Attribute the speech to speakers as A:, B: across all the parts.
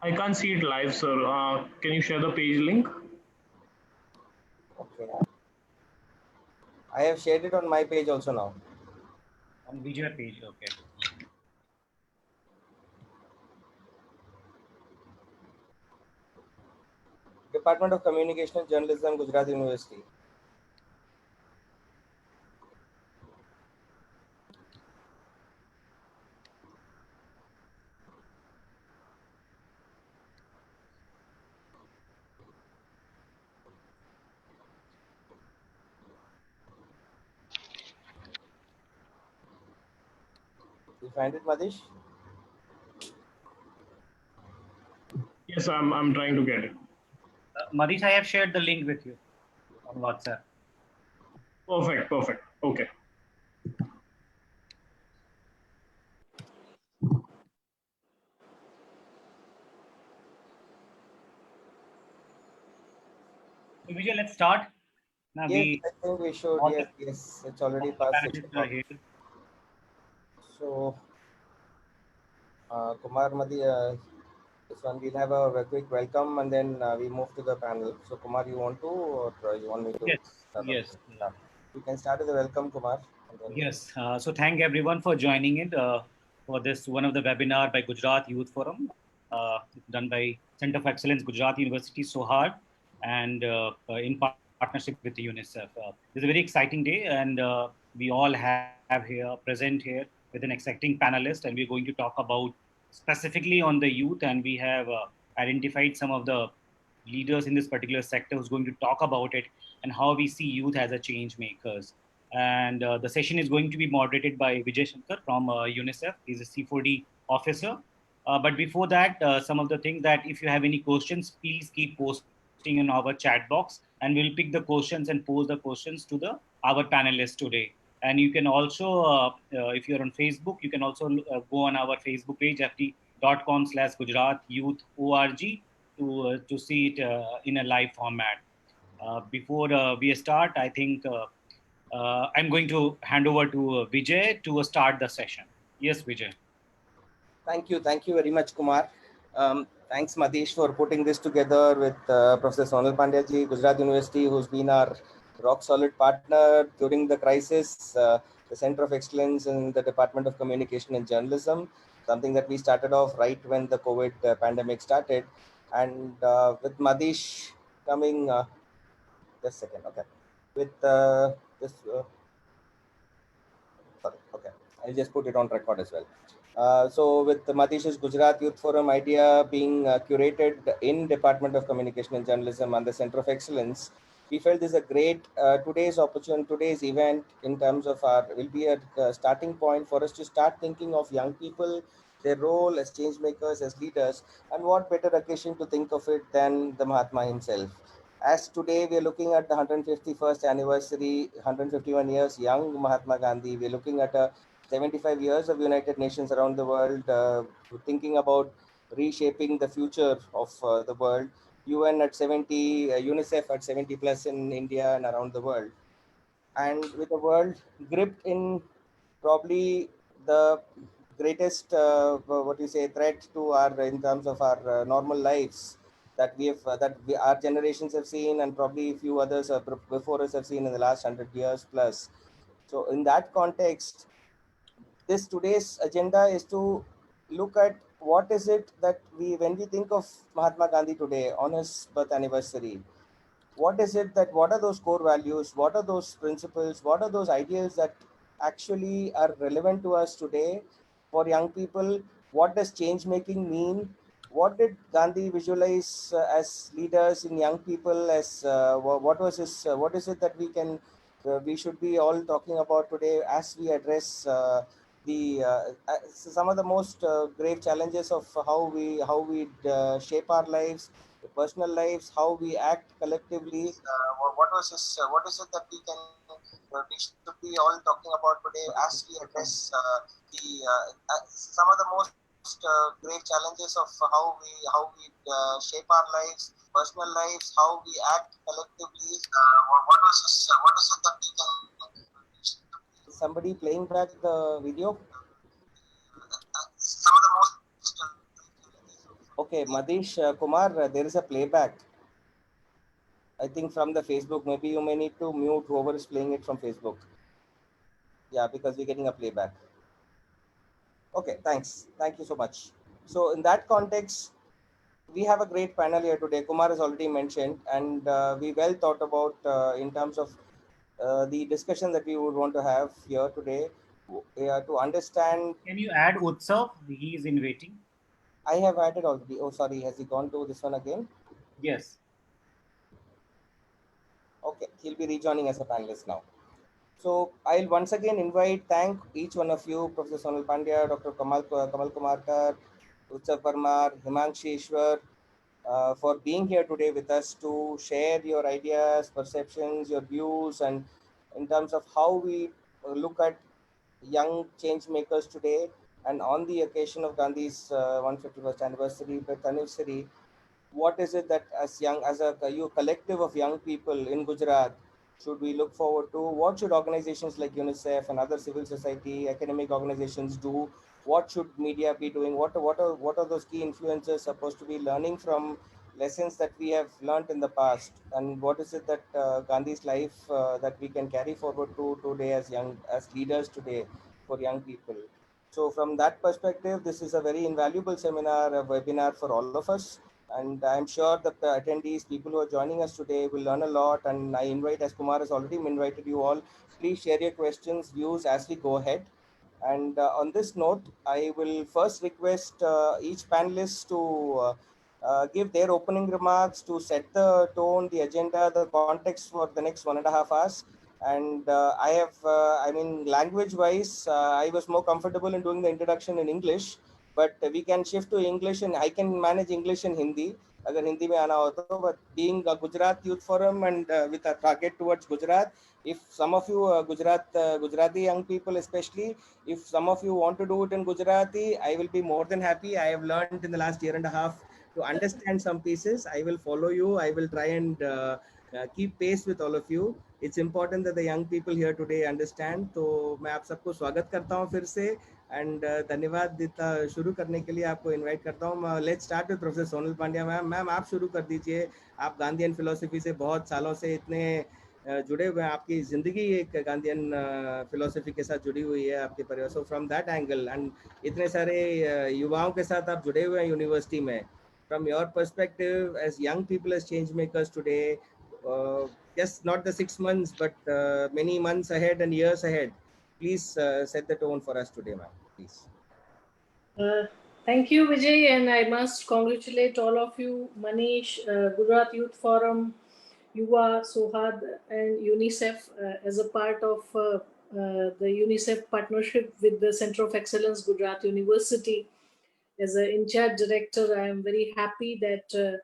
A: I can't see it live, sir. Can you share the page link?
B: Okay. I have shared it on my page also now.
C: On Vijay page, okay.
B: Department of Communication and Journalism, Gujarat University. You find it, Madish?
A: Yes, I'm trying to get it.
C: Marish, I have shared the link with you on WhatsApp.
A: Perfect, perfect. Okay.
C: So Vijay, let's start. Now
B: Yes, I think we should.
C: all
B: Yes,
C: the,
B: yes. It's already
C: all the
B: past 6
C: panelists are
B: o'clock.
C: here.
B: So, Kumar Madi, this one we'll have a quick welcome and then we move to the panel. So, Kumar, you want to, or you want me to
C: Yes,
B: start off?
C: yes,
B: Yeah. You can start with the welcome, Kumar. And then
C: yes. So thank everyone for joining in for this one of the webinar by Gujarat Youth Forum, done by Center of Excellence, Gujarat University, Sohar, and in partnership with UNICEF. It's a very exciting day, and we all have here present here with an exciting panelist, and we're going to talk about specifically on the youth, and we have identified some of the leaders in this particular sector who's going to talk about it and how we see youth as a change makers. And the session is going to be moderated by Vijay Shankar from UNICEF. He's a C4D officer. But before that, some of the things that if you have any questions, please keep posting in our chat box, and we'll pick the questions and pose the questions to the our panelists today. And you can also, if you're on Facebook, you can also go on our Facebook page, ft.com/Gujarat Youth ORG, to see it in a live format. Before we start, I think I'm going to hand over to Vijay to start the session. Yes, Vijay.
B: thank you very much, Kumar. Thanks, Madish, for putting this together with Professor Sonal Pandyaji, Gujarat University, who's been our rock solid partner during the crisis, the Center of Excellence in the Department of Communication and Journalism, something that we started off right when the COVID pandemic started. And with Madish coming, just a second, okay, with this, sorry, okay, I'll just put it on record as well. So with Matish's Gujarat Youth Forum idea being curated in Department of Communication and Journalism and the Center of Excellence, we felt this is a great today's opportunity, today's event in terms of our will be a starting point for us to start thinking of young people, their role as change makers, as leaders, and what better occasion to think of it than the Mahatma himself. As today we are looking at the 151st anniversary, 151 years young Mahatma Gandhi, we are looking at a 75 years of United Nations around the world, thinking about reshaping the future of the world. UN at 70, UNICEF at 70 plus in India and around the world. And with the world gripped in probably the greatest, what you say, threat to our, in terms of our normal lives that we have, our generations have seen, and probably a few others before us have seen in the last 100 years plus. So in that context, this today's agenda is to look at what is it that we, when we think of Mahatma Gandhi today on his birth anniversary, what is it that, what are those core values, what are those principles, what are those ideals that actually are relevant to us today for young people? What does change making mean? What did Gandhi visualize as leaders in young people? As what was his? What is it that we should be all talking about today as we address the some of the most grave challenges of how we shape our lives, the personal lives, how we act collectively. What was this? What is it that we should be all talking about today as we address the some of the most grave challenges of how we shape our lives, personal lives, how we act collectively. What was this? What is it that we can? Somebody playing back the video? Some of the most Okay, Madish Kumar, there is a playback. I think from the Facebook. Maybe you may need to mute whoever is playing it from Facebook. Yeah, because we're getting a playback. Okay, thanks. Thank you so much. So in that context, we have a great panel here today. Kumar has already mentioned, and we well thought about in terms of the discussion that we would want to have here today to understand.
C: Can you add Utsav? He is in waiting.
B: I have added already. Oh, sorry, has he gone to this one again?
C: Yes.
B: Okay, he'll be rejoining as a panelist now. So I'll once again thank each one of you, Professor Sonal Pandya, Dr. Kamal Kumarkar, Utsav Parmar, Himangshi Ishwar, for being here today with us to share your ideas, perceptions, your views, and in terms of how we look at young change makers today. And on the occasion of Gandhi's 151st anniversary, what is it that as a you collective of young people in Gujarat should we look forward to? What should organizations like UNICEF and other civil society academic organizations do? What should media be doing? What are those key influencers supposed to be learning from lessons that we have learned in the past? And what is it that Gandhi's life that we can carry forward to today as leaders today for young people? So from that perspective, this is a very invaluable seminar, a webinar for all of us. And I'm sure that the attendees, people who are joining us today, will learn a lot. And I invite, as Kumar has already invited you all, please share your questions, views as we go ahead. And on this note, I will first request each panelist to give their opening remarks to set the tone, the agenda, the context for the next 1.5 hours. And language wise, I was more comfortable in doing the introduction in English, but we can shift to English, and I can manage English and Hindi अगर हिंदी में आना हो तो. But being a Gujarat Youth Forum and with a target towards Gujarat, if some of you Gujarati young people especially, if some of you want to do it in Gujarati, I will be more than happy. I have learned in the last 1.5 years to understand some pieces. I will follow you. I will try and keep pace with all of you. It's important that the young people here today understand. तो मैं आप सबको स्वागत करता हूँ फिर से. And धन्यवाद शुरू करने के लिए आपको इनवाइट करता हूँ. Let's start with professor Sonal Pandya. Ma'am आप शुरू कर दीजिए. आप गांधीयन फिलोसफी से बहुत सालों से इतने जुड़े हुए हैं. आपकी ज़िंदगी एक गांधीयन फिलोसफी के साथ जुड़ी हुई है, आपके परिवार. So from that angle, and इतने सारे युवाओं के साथ आप जुड़े हुए हैं यूनिवर्सिटी में. From your perspective as young people, as change makers today, just not the 6 months, but many months ahead and years ahead, please set the tone for us today, ma'am. Please.
D: Thank you, Vijay, and I must congratulate all of you, Manish, Gujarat Youth Forum, Yuva, Sohad, and UNICEF as a part of the UNICEF partnership with the Center of Excellence, Gujarat University. As an in-charge director, I am very happy that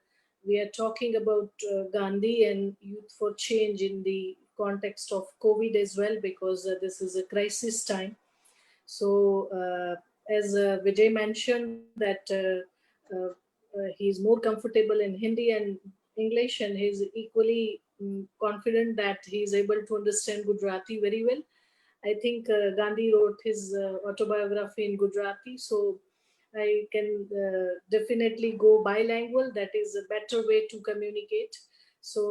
D: we are talking about Gandhi and Youth for Change in the context of COVID as well, because this is a crisis time. So, as Vijay mentioned, that he's more comfortable in Hindi and English, and he's equally confident that he's able to understand Gujarati very well. I think Gandhi wrote his autobiography in Gujarati, so I can definitely go bilingual. That is a better way to communicate. So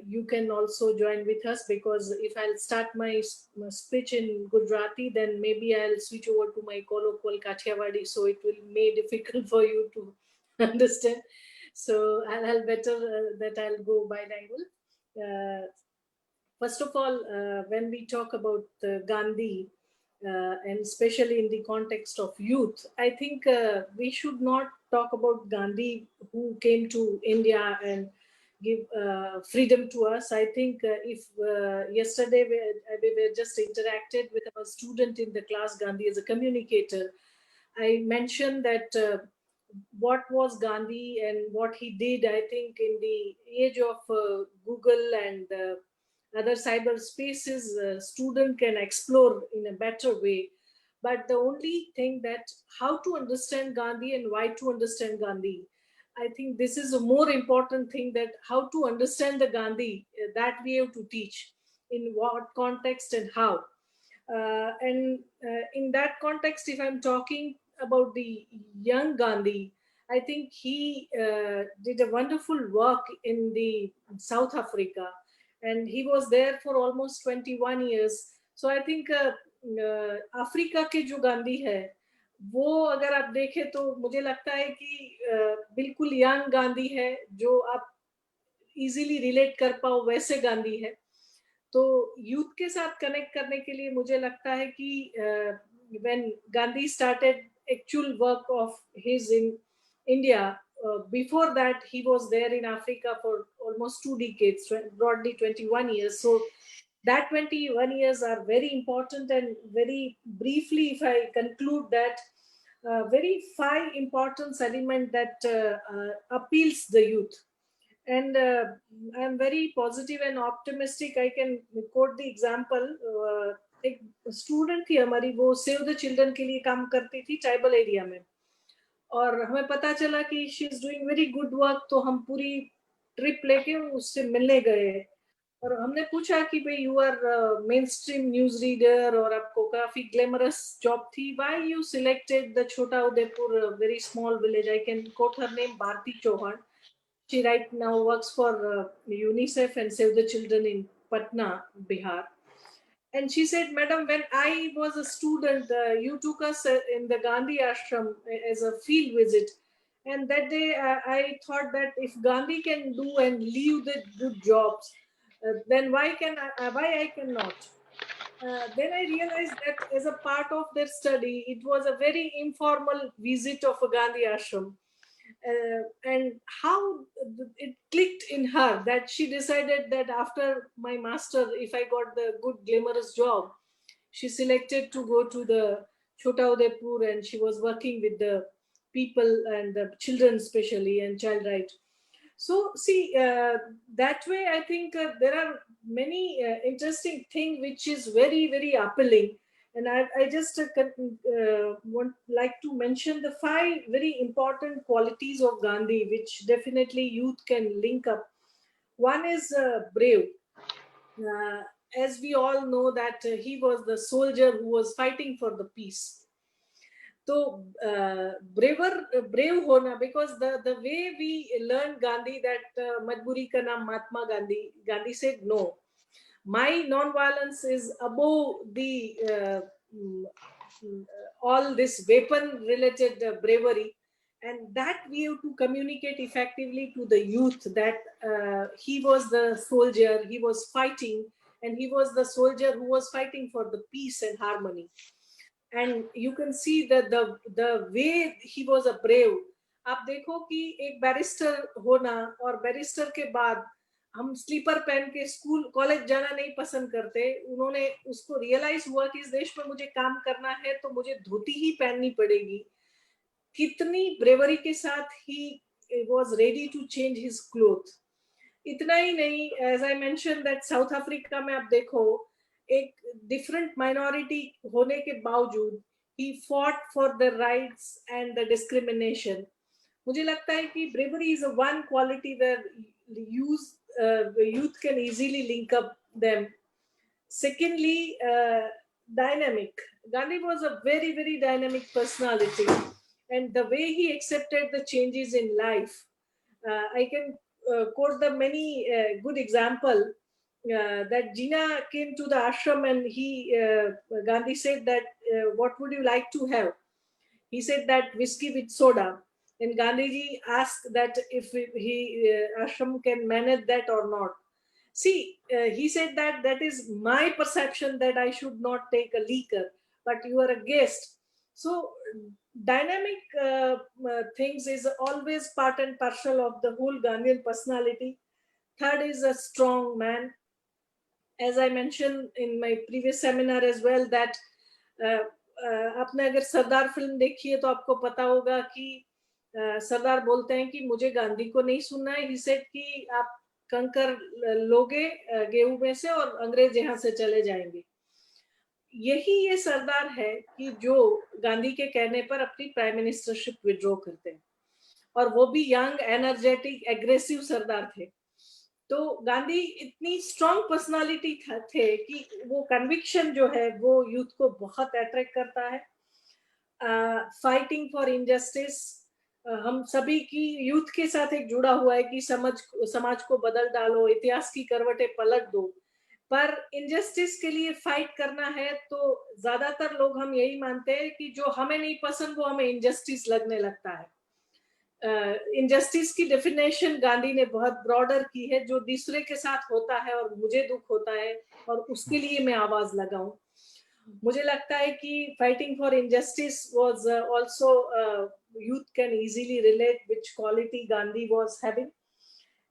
D: you can also join with us, because if I'll start my speech in Gujarati, then maybe I'll switch over to my colloquial Kathiawadi, so it will be difficult for you to understand. So I'll better that I'll go bilingual. First of all, when we talk about Gandhi, and especially in the context of youth, I think we should not talk about Gandhi who came to India and give freedom to us. I think if yesterday we just interacted with a student in the class, Gandhi as a communicator, I mentioned that what was Gandhi and what he did. I think in the age of Google and other cyber spaces, student can explore in a better way. But the only thing that how to understand Gandhi and why to understand Gandhi, I think this is a more important thing, that how to understand the Gandhi that we have to teach, in what context and how. And in that context, if I'm talking about the young Gandhi, I think he did a wonderful work in the South Africa, and he was there for almost 21 years. So I think Africa के जो गांधी है वो अगर आप देखें तो मुझे लगता है कि बिल्कुल यंग गांधी है, जो आप इजीली रिलेट कर पाओ वैसे गांधी है। तो यूथ के साथ कनेक्ट करने के लिए मुझे लगता है कि when Gandhi started actual work of his in India, before that he was there in Africa for almost 2 decades, broadly 21 years. So that 21 years are very important, and very briefly if I conclude that, very 5 important element that appeals the youth. And I'm very positive and optimistic. I can quote the example. एक student थी हमारी, वो save the children के लिए काम करती थी tribal area में, और हमें पता चला कि she is doing very good work, तो हम पूरी ट्रिप लेके उससे मिलने गए। और हमने पूछा कि भाई you are mainstream news reader और आपको काफी ग्लैमरस जॉब थी, व्हाई यू सिलेक्टेड द छोटा Udaipur very small village? I can quote her name, Bharti Chauhan. She right now works for UNICEF and Save the Children in Patna, Bihar. And she said, Madam, when I was a student, you took us in the Gandhi ashram as a field visit. And that day I thought that if Gandhi can do and leave the good jobs, then why I cannot? Then I realized that as a part of their study, it was a very informal visit of a Gandhi ashram. And how it clicked in her that she decided that after my master, if I got the good glamorous job, she selected to go to the Chota Udaipur, and she was working with the people and the children especially, and child right. So see, that way I think there are many interesting things which is very very appealing. And I just want like to mention the 5 very important qualities of Gandhi, which definitely youth can link up. One is brave. As we all know that he was the soldier who was fighting for the peace. So brave hona, because the way we learned Gandhi, that Majburi ka naam Mahatma Gandhi said no, my non-violence is above the all this weapon related bravery. And that we have to communicate effectively to the youth that he was the soldier, he was fighting, and he was the soldier who was fighting for the peace and harmony. And you can see that the way he was a brave. आप देखो कि एक barrister होना, और barrister के बाद हम sleeper पहन के स्कूल कॉलेज जाना नहीं पसंद करते। उन्होंने उसको रियलाइज हुआ कि इस देश में मुझे काम करना है तो मुझे धोती ही पहननी पड़ेगी। कितनी ब्रेवरी के साथ ही was ready to change his clothes. इतना ही नहीं, as I mentioned that south Africa में आप देखो एक डिफरेंट माइनॉरिटी होने के बावजूद he fought for the rights and the discrimination. मुझे लगता है कि bravery is a one quality where youth can easily link up them. Secondly, dynamic. Gandhi was a very very dynamic personality, and the way he accepted the changes in life. I can quote the many good example. That Jinnah came to the ashram, and Gandhi said that what would you like to have? He said that whiskey with soda, and Gandhiji asked that if ashram can manage that or not. See, he said that is my perception that I should not take a liquor, but you are a guest. So dynamic things is always part and parcel of the whole Gandhian personality. Third is a strong man. As I mentioned in my previous seminar as well, that आपने अगर सरदार film देखी है तो आपको पता होगा कि सरदार बोलते हैं कि मुझे गांधी को नहीं सुनना है। ही सेड कि आप कंकर लोगे गेहूं में से और अंग्रेज यहाँ से चले जाएंगे। यही ये सरदार है कि जो गांधी के कहने पर अपनी प्राइम मिनिस्टरशिप विड्रॉ करते हैं, और वो भी यंग एनर्जेटिक एग्रेसिव सरदार थे। तो गांधी इतनी स्ट्रॉन्ग पर्सनालिटी थे कि वो कन्विक्शन जो है वो यूथ को बहुत अट्रैक्ट करता है। फाइटिंग फॉर इनजस्टिस, हम सभी की यूथ के साथ एक जुड़ा हुआ है कि समाज को बदल डालो, इतिहास की करवटें पलट दो। पर इनजस्टिस के लिए फाइट करना है तो ज्यादातर लोग हम यही मानते हैं कि जो हमें नहीं पसंद वो हमें इनजस्टिस लगने लगता है। इनजस्टिस की डेफिनेशन गांधी ने बहुत ब्रॉडर की है, जो दूसरे के साथ होता है और मुझे दुख होता है और उसके लिए मैं आवाज लगाऊं। मुझे लगता है कि fighting for injustice was also youth can easily relate which quality Gandhi was having.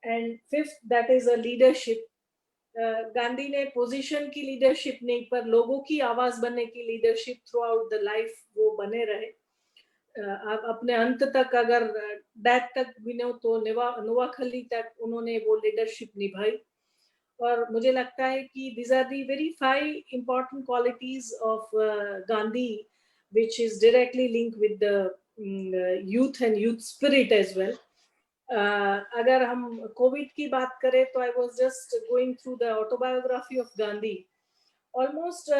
D: And fifth, that is a leadership. Gandhi ने पोजीशन की लीडरशिप नहीं पर लोगों की आवाज बनने की leadership through out the life वो बने रहे। आप अपने अंत तक अगर डेथ तक गिनो तो नुआखली तक उन्होंने वो लीडरशिप निभाई। और मुझे लगता है कि these are the very 5 important qualities of Gandhi which is directly linked with the youth and youth spirit as well. अगर हम कोविड की बात करें तो I was just going through the autobiography of Gandhi. Almost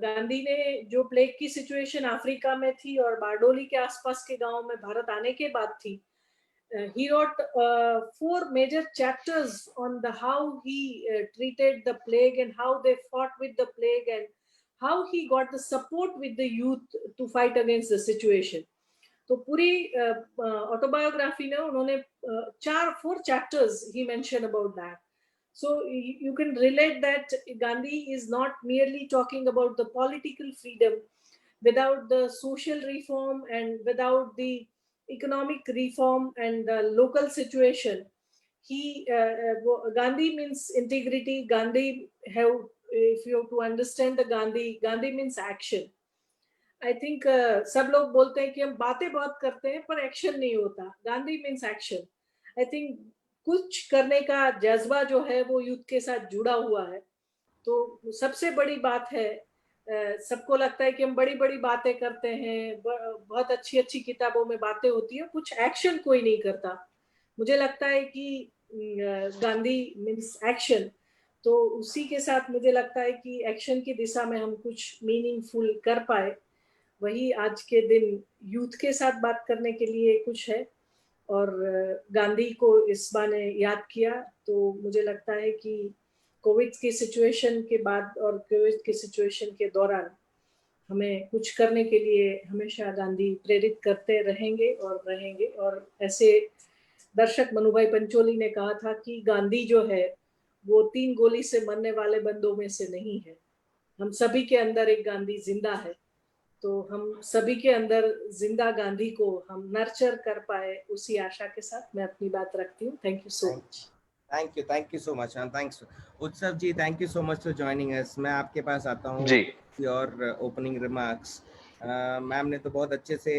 D: Gandhi ने जो प्लेग की situation Africa में थी और बारडोली के आसपास के गांव में भारत आने के बाद थी, he wrote 4 major chapters on the how he treated the plague and how they fought with the plague and how he got the support with the youth to fight against the situation. तो पूरी autobiography में उन्होंने 4 chapters he mentioned about that. So you can relate that Gandhi is not merely talking about the political freedom. Without the social reform and without the economic reform and the local situation, Gandhi means integrity. If you have to understand the Gandhi means action. I think सब लोग बोलते हैं कि हम बातें बहुत करते हैं पर एक्शन नहीं होता। Gandhi means action. I think कुछ करने का जज्बा जो है वो यूथ के साथ जुड़ा हुआ है। तो सबसे बड़ी बात है, सबको लगता है कि हम बड़ी बड़ी बातें करते हैं, बहुत अच्छी अच्छी किताबों में बातें होती है, कुछ एक्शन कोई नहीं करता। मुझे लगता है कि गांधी मीन्स एक्शन। तो उसी के साथ मुझे लगता है कि एक्शन की दिशा में हम कुछ मीनिंगफुल कर पाए, वही आज के दिन यूथ के साथ बात करने के लिए कुछ है। और गांधी को इस बारे याद किया तो मुझे लगता है कि कोविड की सिचुएशन के बाद और कोविड की सिचुएशन के दौरान हमें कुछ करने के लिए हमेशा गांधी प्रेरित करते रहेंगे। और ऐसे दर्शक मनुभाई पंचोली ने कहा था कि गांधी जो है वो 3 गोली से मरने वाले बंदों में से नहीं है। हम सभी के अंदर एक गांधी जिंदा है। तो हम सभी के अंदर जिंदा गांधी को हम नर्चर कर पाए, उसी आशा के साथ मैं अपनी बात रखती हूँ। Thank you so much.
B: Thank you so much. Thanks Utsav ji, thank you so much for joining us. मैं आपके पास आता हूँ जी और ओपनिंग रिमार्क्स। मैम ने तो बहुत अच्छे से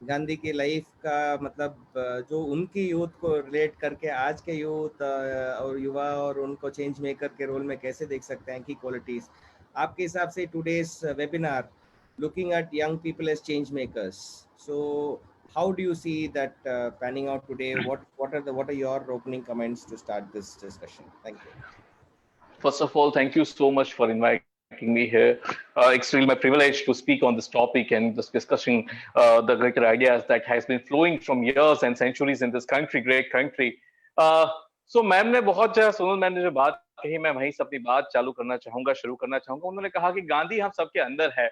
B: गांधी की लाइफ का मतलब जो उनकी यूथ को रिलेट करके आज के यूथ और युवा और उनको चेंज मेकर के रोल में कैसे देख सकते हैं की क्वालिटीज। आपके हिसाब से today's webinar looking at young people as change makers, so how do you see that panning out today? What are your opening comments to start this discussion? Thank you.
E: First of all, thank you so much for inviting me here. It's really my privilege to speak on this topic and this discussion the greater ideas that has been flowing from years and centuries in this country, great country. So ma'am ने बहुत Sonal ma'am ने जो बात कही, मैं वहीं से अपनी बात शुरू करना चाहूंगा। उन्होंने कहा कि गांधी हम सबके अंदर है।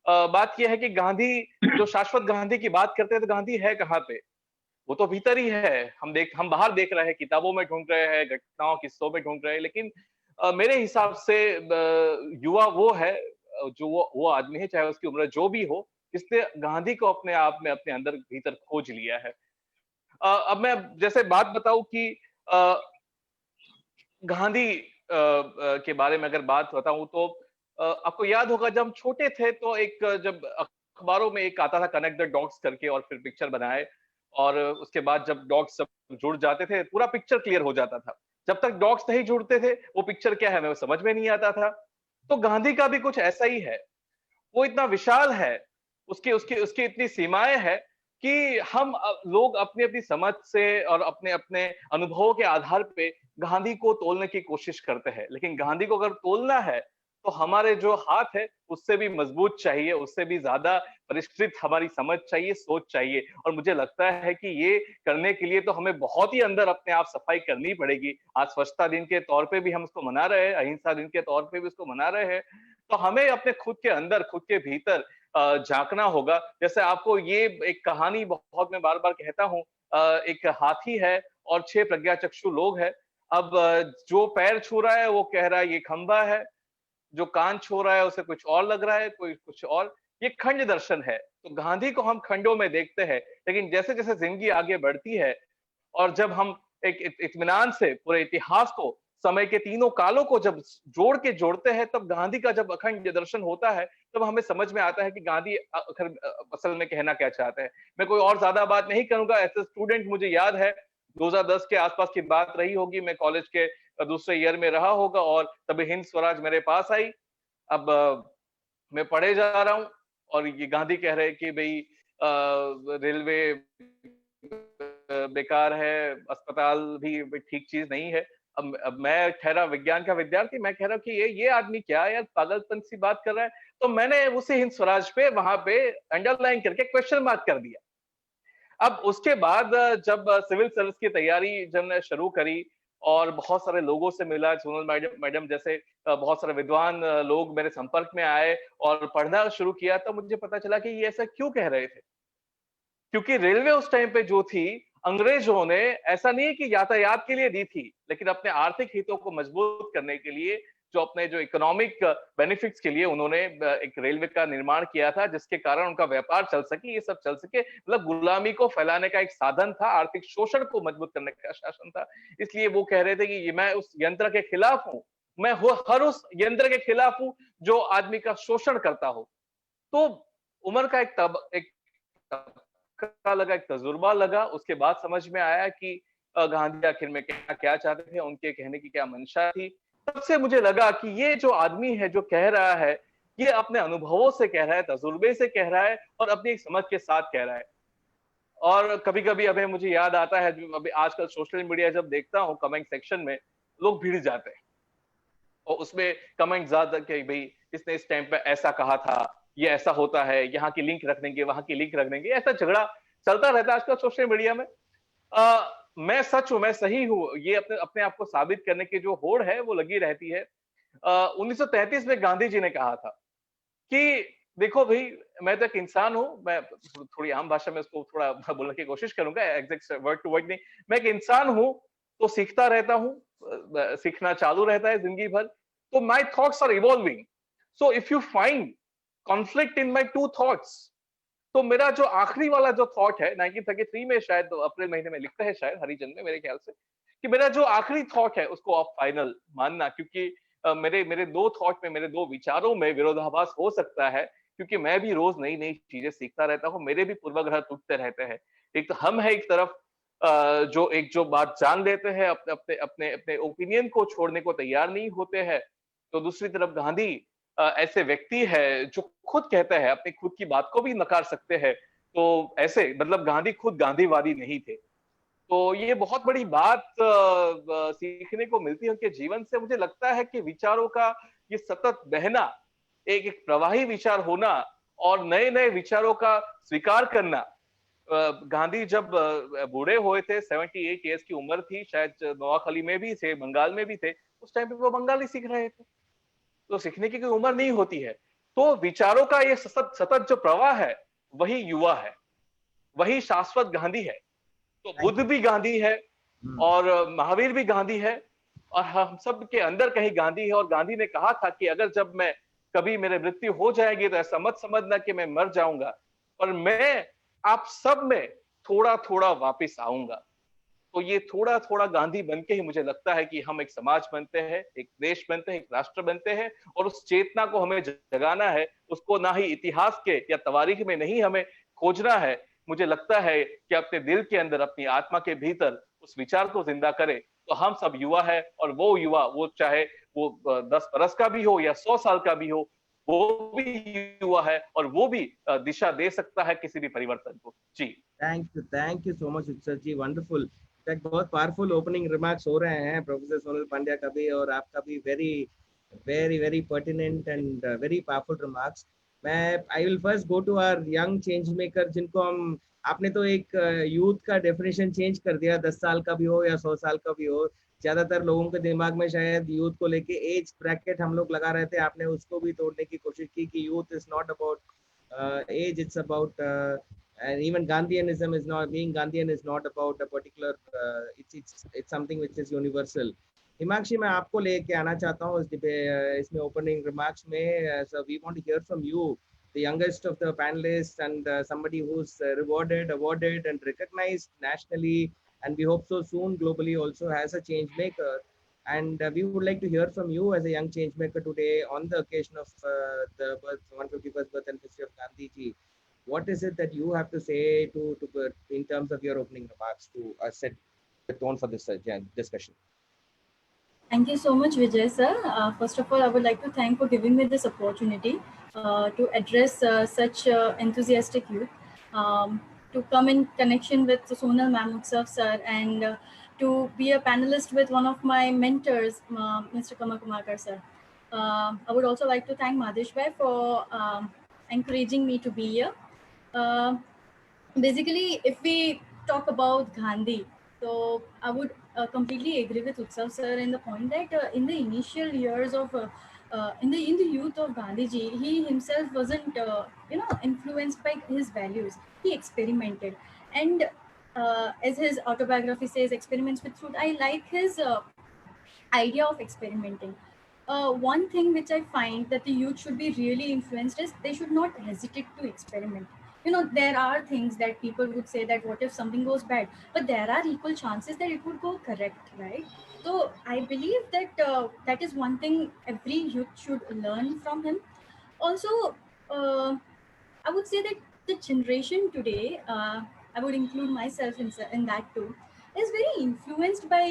E: बात यह है कि गांधी, जो शाश्वत गांधी की बात करते हैं, तो गांधी है कहाँ पे? वो तो भीतर ही है। हम बाहर देख रहे हैं, किताबों में ढूंढ रहे हैं, घटनाओं किस्सों में ढूंढ रहे हैं, लेकिन मेरे हिसाब से युवा वो है, जो वो आदमी है, चाहे उसकी उम्र जो भी हो, जिसने गांधी को अपने आप में अपने अंदर भीतर खोज लिया है। अब मैं जैसे बात बताऊं कि गांधी के बारे में अगर बात बताऊं तो आपको याद होगा जब हम छोटे थे तो जब अखबारों में एक आता था कनेक्ट द डॉट्स करके, और फिर पिक्चर बनाए, और उसके बाद जब डॉट्स सब जुड़ जाते थे पूरा पिक्चर क्लियर हो जाता था। जब तक डॉट्स नहीं जुड़ते थे वो पिक्चर क्या है हमें समझ में नहीं आता था। तो गांधी का भी कुछ ऐसा ही है। वो इतना विशाल है, उसकी इतनी सीमाएं है कि हम लोग अपनी अपनी समझ से और अपने अपने अनुभवों के आधार पे गांधी को तोलने की कोशिश करते हैं। लेकिन गांधी को अगर तोलना है तो हमारे जो हाथ है उससे भी मजबूत चाहिए, उससे भी ज्यादा परिष्कृत हमारी समझ चाहिए, सोच चाहिए। और मुझे लगता है कि ये करने के लिए तो हमें बहुत ही अंदर अपने आप सफाई करनी पड़ेगी। आज स्वच्छता दिन के तौर पे भी हम उसको मना रहे हैं, अहिंसा दिन के तौर पे भी उसको मना रहे हैं, तो हमें अपने खुद के अंदर, खुद के भीतर झांकना होगा। जैसे आपको ये एक कहानी बहुत मैं बार बार कहता हूँ, एक हाथी है और 6 प्रज्ञाचक्षु लोग हैं। अब जो पैर छू रहा है वो कह रहा है ये खंभा है, जो कान छू रहा है उसे कुछ और लग रहा है, कोई कुछ और। ये खंड दर्शन है। तो गांधी को हम खंडों में देखते हैं, लेकिन जैसे जैसे जिंदगी आगे बढ़ती है और जब हम एक इत्मीनान से पूरे इतिहास को, समय के तीनों कालों को जब जोड़ के जोड़ते हैं, तब गांधी का जब अखंड दर्शन होता है, तब हमें समझ में आता है कि गांधी असल में कहना क्या चाहते हैं। मैं कोई और ज्यादा बात नहीं करूंगा। एज ए स्टूडेंट मुझे याद है 2010 के आसपास की बात रही होगी, मैं कॉलेज के दूसरे ईयर में रहा होगा और तभी हिंद स्वराज मेरे पास आई। अब मैं पढ़े जा रहा हूँ और ये गांधी कह रहे हैं कि भाई रेलवे बेकार है, अस्पताल भी ठीक चीज नहीं है। अब मैं ठहरा विज्ञान का विद्यार्थी, मैं कह रहा हूँ कि ये आदमी क्या यार पागलपन सी बात कर रहा है। तो मैंने उसे हिंद स्वराज पे वहां पे अंडरलाइन करके क्वेश्चन मार्क कर दिया। अब उसके बाद जब सिविल सर्विस की तैयारी जब मैं शुरू करी और बहुत सारे लोगों से मिला, सोनल मैडम जैसे बहुत सारे विद्वान लोग मेरे संपर्क में आए और पढ़ना शुरू किया, तब मुझे पता चला कि ये ऐसा क्यों कह रहे थे। क्योंकि रेलवे उस टाइम पे जो थी, अंग्रेजों ने ऐसा नहीं कि यातायात के लिए दी थी, लेकिन अपने आर्थिक हितों को मजबूत करने के लिए, जो अपने जो इकोनॉमिक बेनिफिट्स के लिए उन्होंने एक रेलवे का निर्माण किया था, जिसके कारण उनका व्यापार चल सके, ये सब चल सके। मतलब गुलामी को फैलाने का एक साधन था, आर्थिक शोषण को मजबूत करने का शासन था। इसलिए वो कह रहे थे कि ये मैं उस यंत्र के खिलाफ हूं, मैं हर उस यंत्र के खिलाफ हूं जो आदमी का शोषण करता हो। तो उम्र का एक तबका लगा, एक तजुर्बा लगा। उसके बाद समझ में आया कि गांधी आखिर में क्या चाहते थे, उनके कहने की क्या मंशा थी। तब से मुझे लगा कि ये जो आदमी है जो कह रहा है, ये अपने अनुभवों से कह रहा है, तजुर्बे से कह रहा है और अपनी एक समझ के साथ कह रहा है। और कभी कभी अभी मुझे याद आता है, अभी आजकल सोशल मीडिया जब देखता हूँ, कमेंट सेक्शन में लोग भिड़ जाते हैं और उसमें कमेंट ज्यादा कि भाई इसने इस टाइम पे ऐसा कहा था, ये ऐसा होता है, यहाँ की लिंक रख देंगे, वहां की लिंक रख देंगे, ऐसा झगड़ा चलता रहता है आजकल सोशल मीडिया में। मैं सच हूं, मैं सही हूं, ये अपने अपने आप को साबित करने की जो होड़ है वो लगी रहती है। 1933 में गांधी जी ने कहा था कि देखो भाई, मैं तो एक इंसान हूं, मैं थोड़ी आम भाषा में उसको थोड़ा बोलने की कोशिश करूंगा, एग्जैक्ट वर्ड टू वर्ड नहीं। मैं एक इंसान हूं तो सीखता रहता हूं, सीखना चालू रहता है जिंदगी भर। तो my thoughts are evolving, so if you find conflict in my two thoughts, तो मेरा जो आखिरी वाला जो थॉट है 1933 में, शायद अप्रैल महीने में लिखता है शायद हरिजन में मेरे ख्याल से, कि मेरा जो आखिरी थॉट है उसको आप फाइनल मानना। क्योंकि मेरे मेरे दो थॉट में, मेरे दो विचारों में विरोधाभास हो सकता है, क्योंकि मैं भी रोज नई नई चीजें सीखता रहता हूँ, मेरे भी पूर्वाग्रह टूटते रहते हैं। एक तो हम है एक तरफ जो बात जान लेते हैं, अपने अपने अपने अपने ओपिनियन को छोड़ने को तैयार नहीं होते हैं, तो दूसरी तरफ गांधी ऐसे व्यक्ति है जो खुद कहते हैं, अपनी खुद की बात को भी नकार सकते हैं। तो ऐसे मतलब गांधी खुद गांधीवादी नहीं थे। तो ये बहुत बड़ी बात सीखने को मिलती है उनके जीवन से। मुझे लगता है कि विचारों का ये सतत बहना, एक एक प्रवाही विचार होना और नए नए विचारों का स्वीकार करना। गांधी जब बूढ़े हुए थे, 78 ईयर्स की उम्र थी, शायद नोआखली में भी थे, बंगाल में भी थे, उस टाइम पे वो बंगाली सीख रहे थे। तो सीखने की कोई उम्र नहीं होती है। तो विचारों का ये सतत सतत जो प्रवाह है, वही युवा है, वही शाश्वत गांधी है। तो बुद्ध भी गांधी है और महावीर भी गांधी है और हम सब के अंदर कहीं गांधी है। और गांधी ने कहा था कि अगर जब मैं कभी मेरे मृत्यु हो जाएगी तो ऐसा मत समझना कि मैं मर जाऊंगा, पर मैं आप सब में थोड़ा थोड़ा वापस आऊंगा। तो ये थोड़ा थोड़ा गांधी बनके ही मुझे लगता है कि हम एक समाज बनते हैं, एक देश बनते हैं, एक राष्ट्र बनते हैं। और उस चेतना को हमें जगाना है, उसको ना ही इतिहास के या तवारीख में नहीं हमें खोजना है। मुझे लगता है कि अपने दिल के अंदर, अपनी आत्मा के भीतर उस विचार को जिंदा करें। तो हम सब युवा है, और वो युवा, वो चाहे वो 10 बरस का भी हो या 100 साल का भी हो, वो भी युवा है और वो भी दिशा दे सकता है किसी भी परिवर्तन को। जी,
B: थैंक यू सो मच उत्सव जी, वंडरफुल। बहुत पावरफुल ओपनिंग रिमार्क्स हो रहे हैं प्रोफेसर सोनल पांड्या का भी और आपका भी। Very very pertinent and very powerful remarks. I will first go to our young change maker, जिनको हम आपने तो एक यूथ का डेफिनेशन चेंज कर दिया, 10 साल का भी हो या 100 साल का भी हो. ज्यादातर लोगों के दिमाग में शायद यूथ को लेके एज ब्रैकेट हम लोग लगा रहे थे, आपने उसको भी तोड़ने की कोशिश की कि youth is not about age, it's about and even Gandhianism is not, being Gandhian is not about a particular it's something which is universal. Himanshi, मैं आपको लेके आना चाहता हूँ इसमें ओपनिंग रिमार्क्स में. So we want to hear from you, the youngest of the panelists and somebody who's rewarded, awarded and recognized nationally, and we hope so soon globally also, as a change maker. And we would like to hear from you as a young change maker today on the occasion of the 151st birth anniversary of Gandhi ji. What is it that you have to say to in terms of your opening remarks to set the tone for this discussion?
F: Thank you so much, Vijay sir. First of all, I would like to thank for giving me this opportunity to address such enthusiastic youth, to come in connection with Sonal Mamutsav sir, and to be a panelist with one of my mentors, Mr. Kamal Kumakar sir. I would also like to thank Madhish bhai for encouraging me to be here. Basically, if we talk about Gandhi, so I would completely agree with Utsav sir in the point that in the initial years of in the youth of Gandhiji, he himself wasn't influenced by his values. He experimented, and as his autobiography says, experiments with fruit. I like his idea of experimenting. One thing which I find that the youth should be really influenced is they should not hesitate to experiment. There are things that people would say that what if something goes bad, but there are equal chances that it would go correct, right? So I believe that that is one thing every youth should learn from him. Also, I would say that the generation today, I would include myself in that too, is very influenced by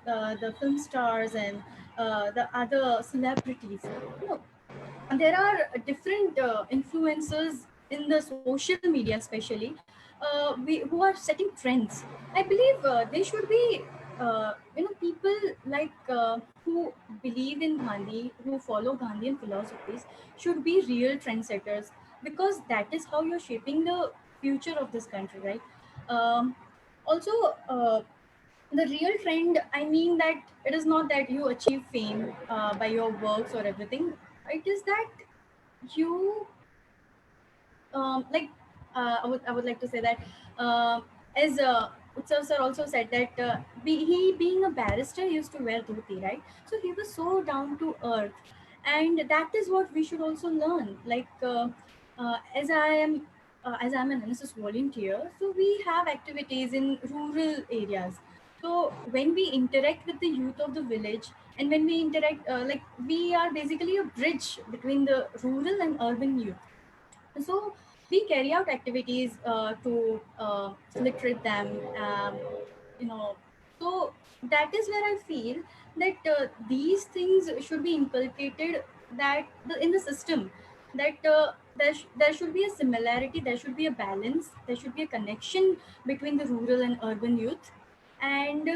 F: the film stars and the other celebrities. There are different influencers in the social media, especially who are setting trends. I believe they should be people like who believe in Gandhi, who follow Gandhian philosophies, should be real trendsetters, because that is how you're shaping the future of this country, right? Also, the real trend, I mean that it is not that you achieve fame by your works or everything. It is that you I would like to say that as Utsav sir also said that he being a barrister used to wear dhoti, right? So he was so down to earth, and that is what we should also learn. Like as I'm an NSS volunteer, so we have activities in rural areas. So when we interact with the youth of the village, and when we interact, we are basically a bridge between the rural and urban youth. So we carry out activities to literate them, so that is where I feel that these things should be inculcated, that in the system, that there should be a similarity, there should be a balance, there should be a connection between the rural and urban youth. And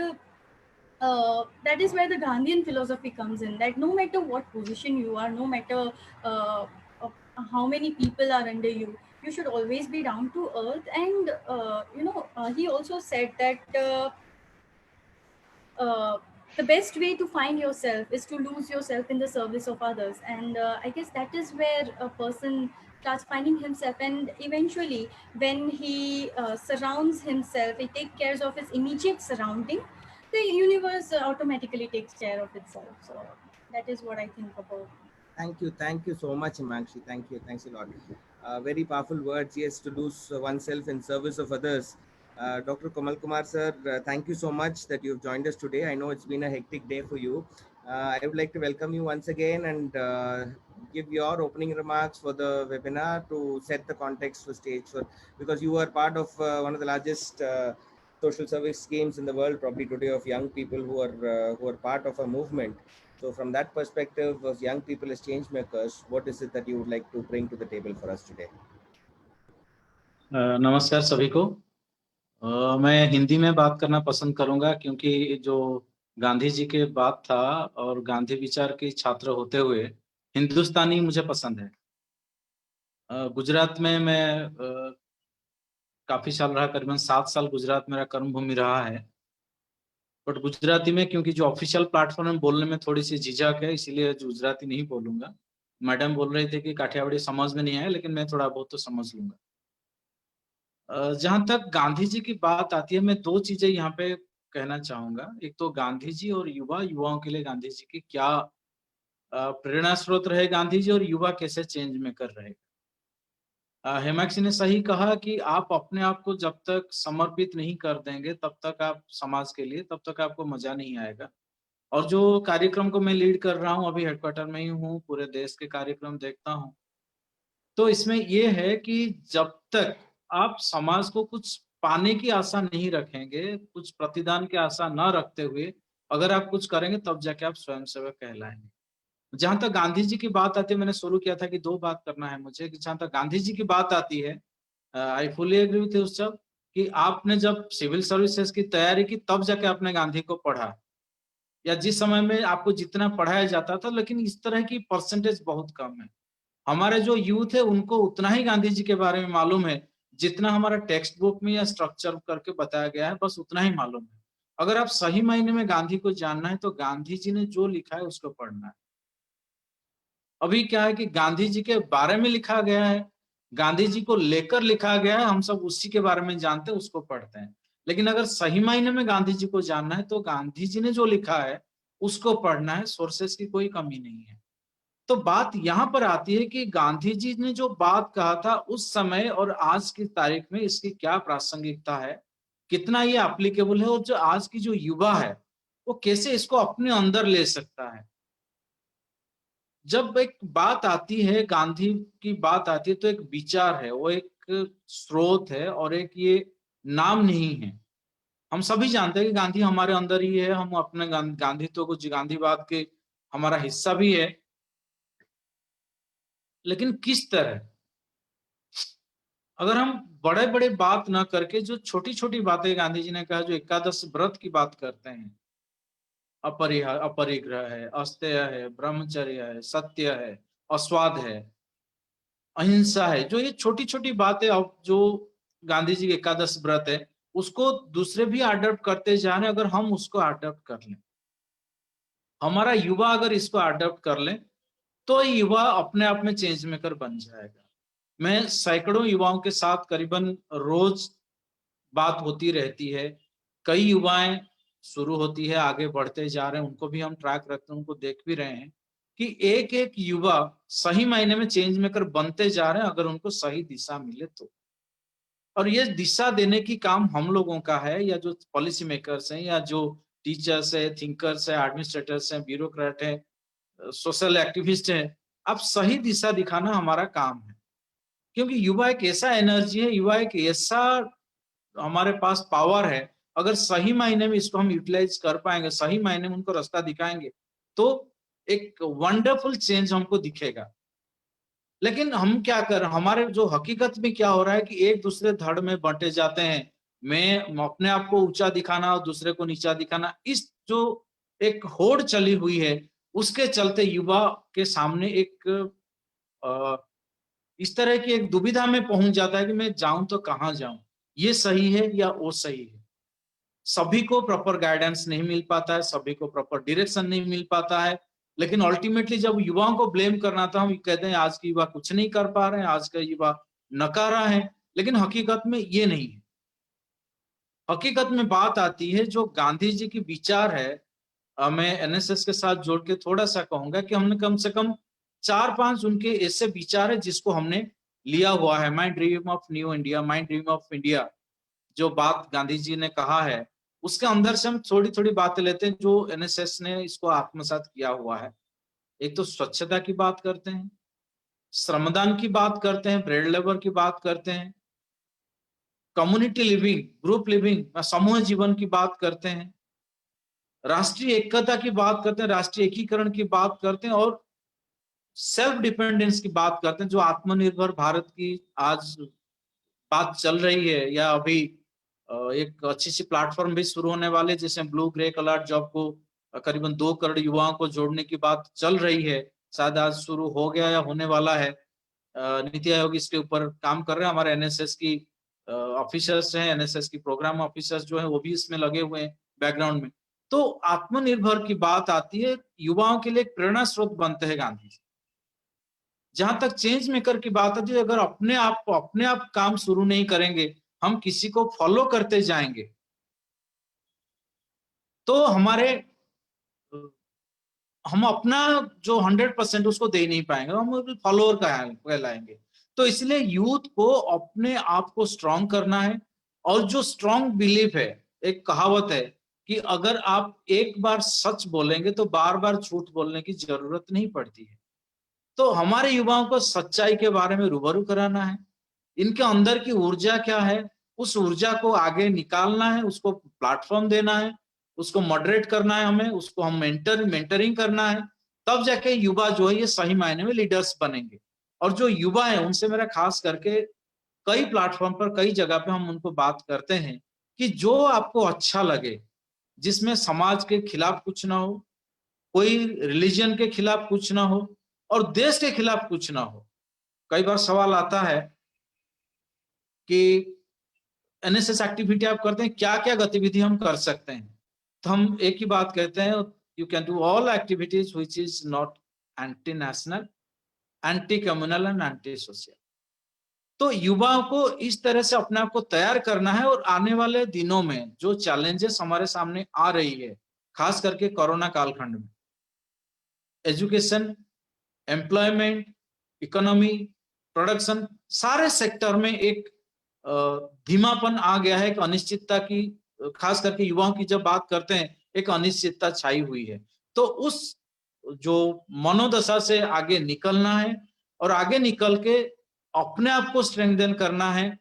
F: that is where the Gandhian philosophy comes in, that no matter what position you are, no matter how many people are under you, you should always be down to earth. And he also said that the best way to find yourself is to lose yourself in the service of others. And I guess that is where a person starts finding himself, and eventually when he surrounds himself, he takes care of his immediate surrounding, the universe automatically takes care of itself. So that is what I think about.
B: Thank you so much, Himankshi. Thanks a lot. Very powerful words. Yes, to lose oneself in service of others. Dr. Kamal Kumar sir, thank you so much that you've joined us today. I know it's been a hectic day for you. I would like to welcome you once again and give your opening remarks for the webinar to set the context for stage, because you are part of one of the largest social service schemes in the world, probably today, of young people who are part of a movement. So from that perspective, as young people as change makers, what is it that you would like to bring to the table for us today?
G: नमस्कार सभी को। मैं हिंदी में बात करना पसंद करूंगा, क्योंकि जो गांधी जी के बाद था और गांधी विचार के छात्र होते हुए हिंदुस्तानी मुझे पसंद है। गुजरात में मैं काफी साल रहा, करीबन 7 साल गुजरात मेरा कर्म भूमि रहा है। बट गुजराती में क्योंकि जो ऑफिशियल प्लेटफॉर्म में बोलने में थोड़ी सी झिझक है, इसीलिए गुजराती नहीं बोलूंगा। मैडम बोल रहे थे कि काठियावाड़ी समझ में नहीं आया, लेकिन मैं थोड़ा बहुत तो समझ लूंगा। जहां तक गांधी जी की बात आती है, मैं दो चीजें यहाँ पे कहना चाहूंगा। एक तो गांधी जी और युवाओं के लिए गांधी जी की क्या प्रेरणा स्रोत रहे गांधी जी, और युवा कैसे चेंज मेकर रहे। हेमाक्षी ने सही कहा कि आप अपने आप को जब तक समर्पित नहीं कर देंगे, तब तक आप समाज के लिए, तब तक आपको मजा नहीं आएगा। और जो कार्यक्रम को मैं लीड कर रहा हूँ, अभी हेडक्वार्टर में ही हूँ, पूरे देश के कार्यक्रम देखता हूँ, तो इसमें ये है कि जब तक आप समाज को कुछ पाने की आशा नहीं रखेंगे, कुछ प्रतिदान की आशा न रखते हुए अगर आप कुछ करेंगे, तब जाके आप स्वयंसेवक कहलाएंगे। जहां तक गांधी जी की बात आती है, मैंने शुरू किया था कि दो बात करना है मुझे, कि जहां तक गांधी जी की बात आती है, आई फुली एग्री विथ उस सब कि आपने जब सिविल सर्विसेज की तैयारी की, तब जाके आपने गांधी को पढ़ा, या जिस समय में आपको जितना पढ़ाया जाता था, लेकिन इस तरह की परसेंटेज बहुत कम है। हमारे जो यूथ है उनको उतना ही गांधी जी के बारे में मालूम है जितना हमारा टेक्स्ट बुक में या स्ट्रक्चर करके बताया गया है, बस उतना ही मालूम है। अगर आप सही मायने में गांधी को जानना है, तो गांधी जी ने जो लिखा है उसको पढ़ना है। अभी क्या है कि गांधी जी के बारे में लिखा गया है, गांधी जी को लेकर लिखा गया है, हम सब उसी के बारे में जानते हैं, उसको पढ़ते हैं। लेकिन अगर सही मायने में गांधी जी को जानना है, तो गांधी जी ने जो लिखा है उसको पढ़ना है, सोर्सेस की कोई कमी नहीं है। तो बात यहां पर आती है कि गांधी जी ने जो बात कहा था उस समय और आज की तारीख में इसकी क्या प्रासंगिकता है, कितना ये एप्लीकेबल है, और जो आज की जो युवा है वो कैसे इसको अपने अंदर ले सकता है। जब एक बात आती है, गांधी की बात आती है, तो एक विचार है, वो एक स्रोत है, और एक ये नाम नहीं है। हम सभी जानते हैं कि गांधी हमारे अंदर ही है, हम अपने गांधीत्व को, गांधीवाद के हमारा हिस्सा भी है, लेकिन किस तरह। अगर हम बड़े बड़े बात ना करके जो छोटी छोटी बातें गांधी जी ने कहा, जो एकादश व्रत की बात करते हैं, अपरिग्रह है, अस्तेय है, ब्रह्मचर्य है, सत्य है, अस्वाद है, अहिंसा है, जो ये छोटी छोटी बातें, अब जो गांधी जी के एकादश व्रत है, उसको दूसरे भी अडॉप्ट करते जा रहे हैं। अगर हम उसको अडॉप्ट कर लें, हमारा युवा अगर इसको अडॉप्ट कर ले, तो युवा अपने आप में चेंज मेकर बन जाएगा। मैं सैकड़ों युवाओं के साथ करीबन रोज बात होती रहती है। कई युवाएं शुरू होती है, आगे बढ़ते जा रहे हैं, उनको भी हम ट्रैक रखते हैं, उनको देख भी रहे हैं कि एक एक युवा सही मायने में चेंज मेकर बनते जा रहे हैं, अगर उनको सही दिशा मिले तो। और ये दिशा देने की काम हम लोगों का है, या जो पॉलिसी मेकर्स हैं, या जो टीचर्स है, थिंकर्स है, एडमिनिस्ट्रेटर्स हैं, ब्यूरोक्रेट है, सोशल एक्टिविस्ट है, अब सही दिशा दिखाना हमारा काम है। क्योंकि युवा एक ऐसा एनर्जी है, युवा एक ऐसा हमारे पास पावर है, अगर सही मायने में इसको हम यूटिलाइज कर पाएंगे, सही मायने में उनको रास्ता दिखाएंगे, तो एक वंडरफुल चेंज हमको दिखेगा। लेकिन हम क्या कर, हमारे जो हकीकत में क्या हो रहा है कि एक दूसरे धड़ में बंटे जाते हैं। मैं अपने आप को ऊंचा दिखाना और दूसरे को नीचा दिखाना, इस जो एक होड़ चली हुई है, उसके चलते युवा के सामने एक इस तरह की एक दुविधा में पहुंच जाता है कि मैं जाऊं तो कहां जाऊं, ये सही है या वो सही है। सभी को प्रॉपर गाइडेंस नहीं मिल पाता है, सभी को प्रॉपर डायरेक्शन नहीं मिल पाता है। लेकिन अल्टीमेटली जब युवाओं को ब्लेम करना था, हम कहते हैं आज के युवा कुछ नहीं कर पा रहे हैं, आज का युवा नकारा है। लेकिन हकीकत में ये नहीं है। हकीकत में बात आती है जो गांधी जी की विचार है, मैं एनएसएस के साथ जोड़ के थोड़ा सा कहूंगा कि हमने कम से कम 4-5 उनके ऐसे विचार है जिसको हमने लिया हुआ है। My dream of new India, my dream of India, जो बात गांधी जी ने कहा है, उसके अंदर से हम थोड़ी थोड़ी बातें लेते हैं जो एनएसएस ने इसको आत्मसात किया हुआ है। एक तो स्वच्छता की बात करते हैं, श्रमदान की बात करते हैं, ब्रेड लेबर की बात करते हैं, कम्युनिटी लिविंग, ग्रुप लिविंग, समूह जीवन की बात करते हैं, राष्ट्रीय एकता की बात करते हैं, राष्ट्रीय एकीकरण की बात करते हैं, और सेल्फ डिपेंडेंस की बात करते हैं, जो आत्मनिर्भर भारत की आज बात चल रही है, या अभी एक अच्छी सी प्लेटफॉर्म भी शुरू होने वाले, जिसमें ब्लू ग्रे कलर जॉब को करीबन 2 करोड़ युवाओं को जोड़ने की बात चल रही है, शायद आज शुरू हो गया या होने वाला है। नीति आयोग इसके ऊपर काम कर रहे हैं, हमारे एनएसएस की ऑफिसर्स हैं, एनएसएस की प्रोग्राम ऑफिसर्स जो है वो भी इसमें लगे हुए हैं बैकग्राउंड में। तो आत्मनिर्भर की बात आती है, युवाओं के लिए एक प्रेरणा स्रोत बनते हैं गांधी जी। जहां तक चेंज मेकर की बात आती है, अगर अपने आप काम शुरू नहीं करेंगे, हम किसी को फॉलो करते जाएंगे, तो हम अपना जो 100% उसको दे नहीं पाएंगे, हम फॉलोअर कहलाएंगे। तो इसलिए यूथ को अपने आप को स्ट्रांग करना है, और जो स्ट्रांग बिलीफ है, एक कहावत है कि अगर आप एक बार सच बोलेंगे तो बार बार झूठ बोलने की जरूरत नहीं पड़ती है। तो हमारे युवाओं को सच्चाई के बारे में रूबरू कराना है, इनके अंदर की ऊर्जा क्या है, उस ऊर्जा को आगे निकालना है, उसको प्लेटफॉर्म देना है, उसको मॉडरेट करना है, हमें उसको हम मेंटरिंग करना है। तब जाके युवा जो है ये सही मायने में लीडर्स बनेंगे। और जो युवा है उनसे मेरा खास करके कई प्लेटफॉर्म पर, कई जगह पे हम उनको बात करते हैं कि जो आपको अच्छा लगे, जिसमें समाज के खिलाफ कुछ ना हो, कोई रिलीजन के खिलाफ कुछ ना हो, और देश के खिलाफ कुछ ना हो। कई बार सवाल आता है कि एनएसएस एक्टिविटी आप करते हैं, क्या क्या गतिविधि हम कर सकते हैं? तो हम एक ही बात कहते हैं, you can do all activities which is not anti national, anti communal and anti social. तो युवाओं को इस तरह से अपने आप को तैयार करना है, और आने वाले दिनों में जो चैलेंजेस हमारे सामने आ रही है, खास करके कोरोना कालखंड में, एजुकेशन, एम्प्लॉयमेंट, इकोनॉमी, प्रोडक्शन, सारे सेक्टर में एक धीमापन आ गया है, एक अनिश्चितता की, खास करके युवाओं की जब बात करते हैं, एक अनिश्चितता छाई हुई है। तो उस जो मनोदशा से आगे निकलना है, और आगे निकल के अपने आप को स्ट्रेंथन करना है,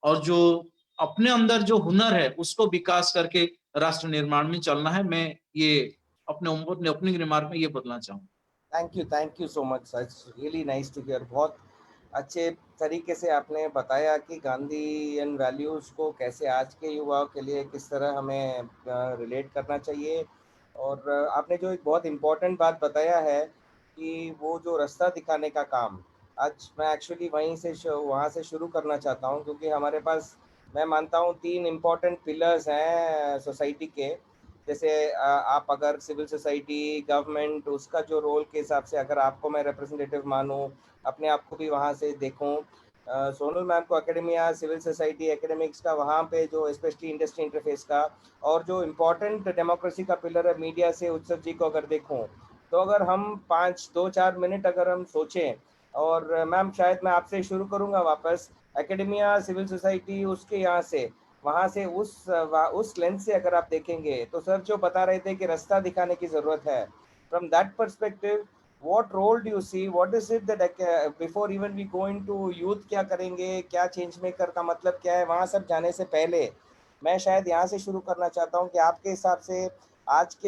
G: और जो अपने अंदर जो हुनर है उसको विकास करके राष्ट्र निर्माण में चलना है। मैं ये अपने ओपनिंग रिमार्क में ये बोलना चाहूंगा।
B: Thank you so much, it's really nice to hear. बहुत अच्छे तरीके से आपने बताया कि गांधीयन वैल्यूज़ को कैसे आज के युवाओं के लिए किस तरह हमें रिलेट करना चाहिए। और आपने जो एक बहुत इम्पोर्टेंट बात बताया है कि वो जो रास्ता दिखाने का काम, आज मैं एक्चुअली वहाँ से शुरू करना चाहता हूँ, क्योंकि हमारे पास, मैं मानता हूँ, 3 इम्पॉर्टेंट पिलर्स हैं सोसाइटी के। जैसे आप अगर सिविल सोसाइटी, गवर्नमेंट, उसका जो रोल के हिसाब से अगर आपको मैं रिप्रेजेंटेटिव मानूं, अपने आप को भी वहाँ से देखूं, सोनल मैम को एकेडेमिया, सिविल सोसाइटी, एकेडमिक्स का, वहाँ पे जो स्पेशली इंडस्ट्री इंटरफेस का, और जो इम्पोर्टेंट डेमोक्रेसी का पिलर है मीडिया से उत्सव जी को अगर देखूं, तो अगर हम 2-4 मिनट अगर हम सोचें, और मैम शायद मैं आपसे शुरू करूँगा वापस, एकेडेमिया, सिविल सोसाइटी, उसके यहाँ से, वहाँ से उस लेंस से अगर आप देखेंगे, तो सर जो बता रहे थे कि रास्ता दिखाने की ज़रूरत है, from that perspective what role do you see, what is it that before even we go into youth क्या करेंगे, क्या चेंज मेकर का मतलब क्या है, वहाँ सब जाने से पहले मैं शायद यहाँ से शुरू करना चाहता हूँ कि आपके हिसाब से आज के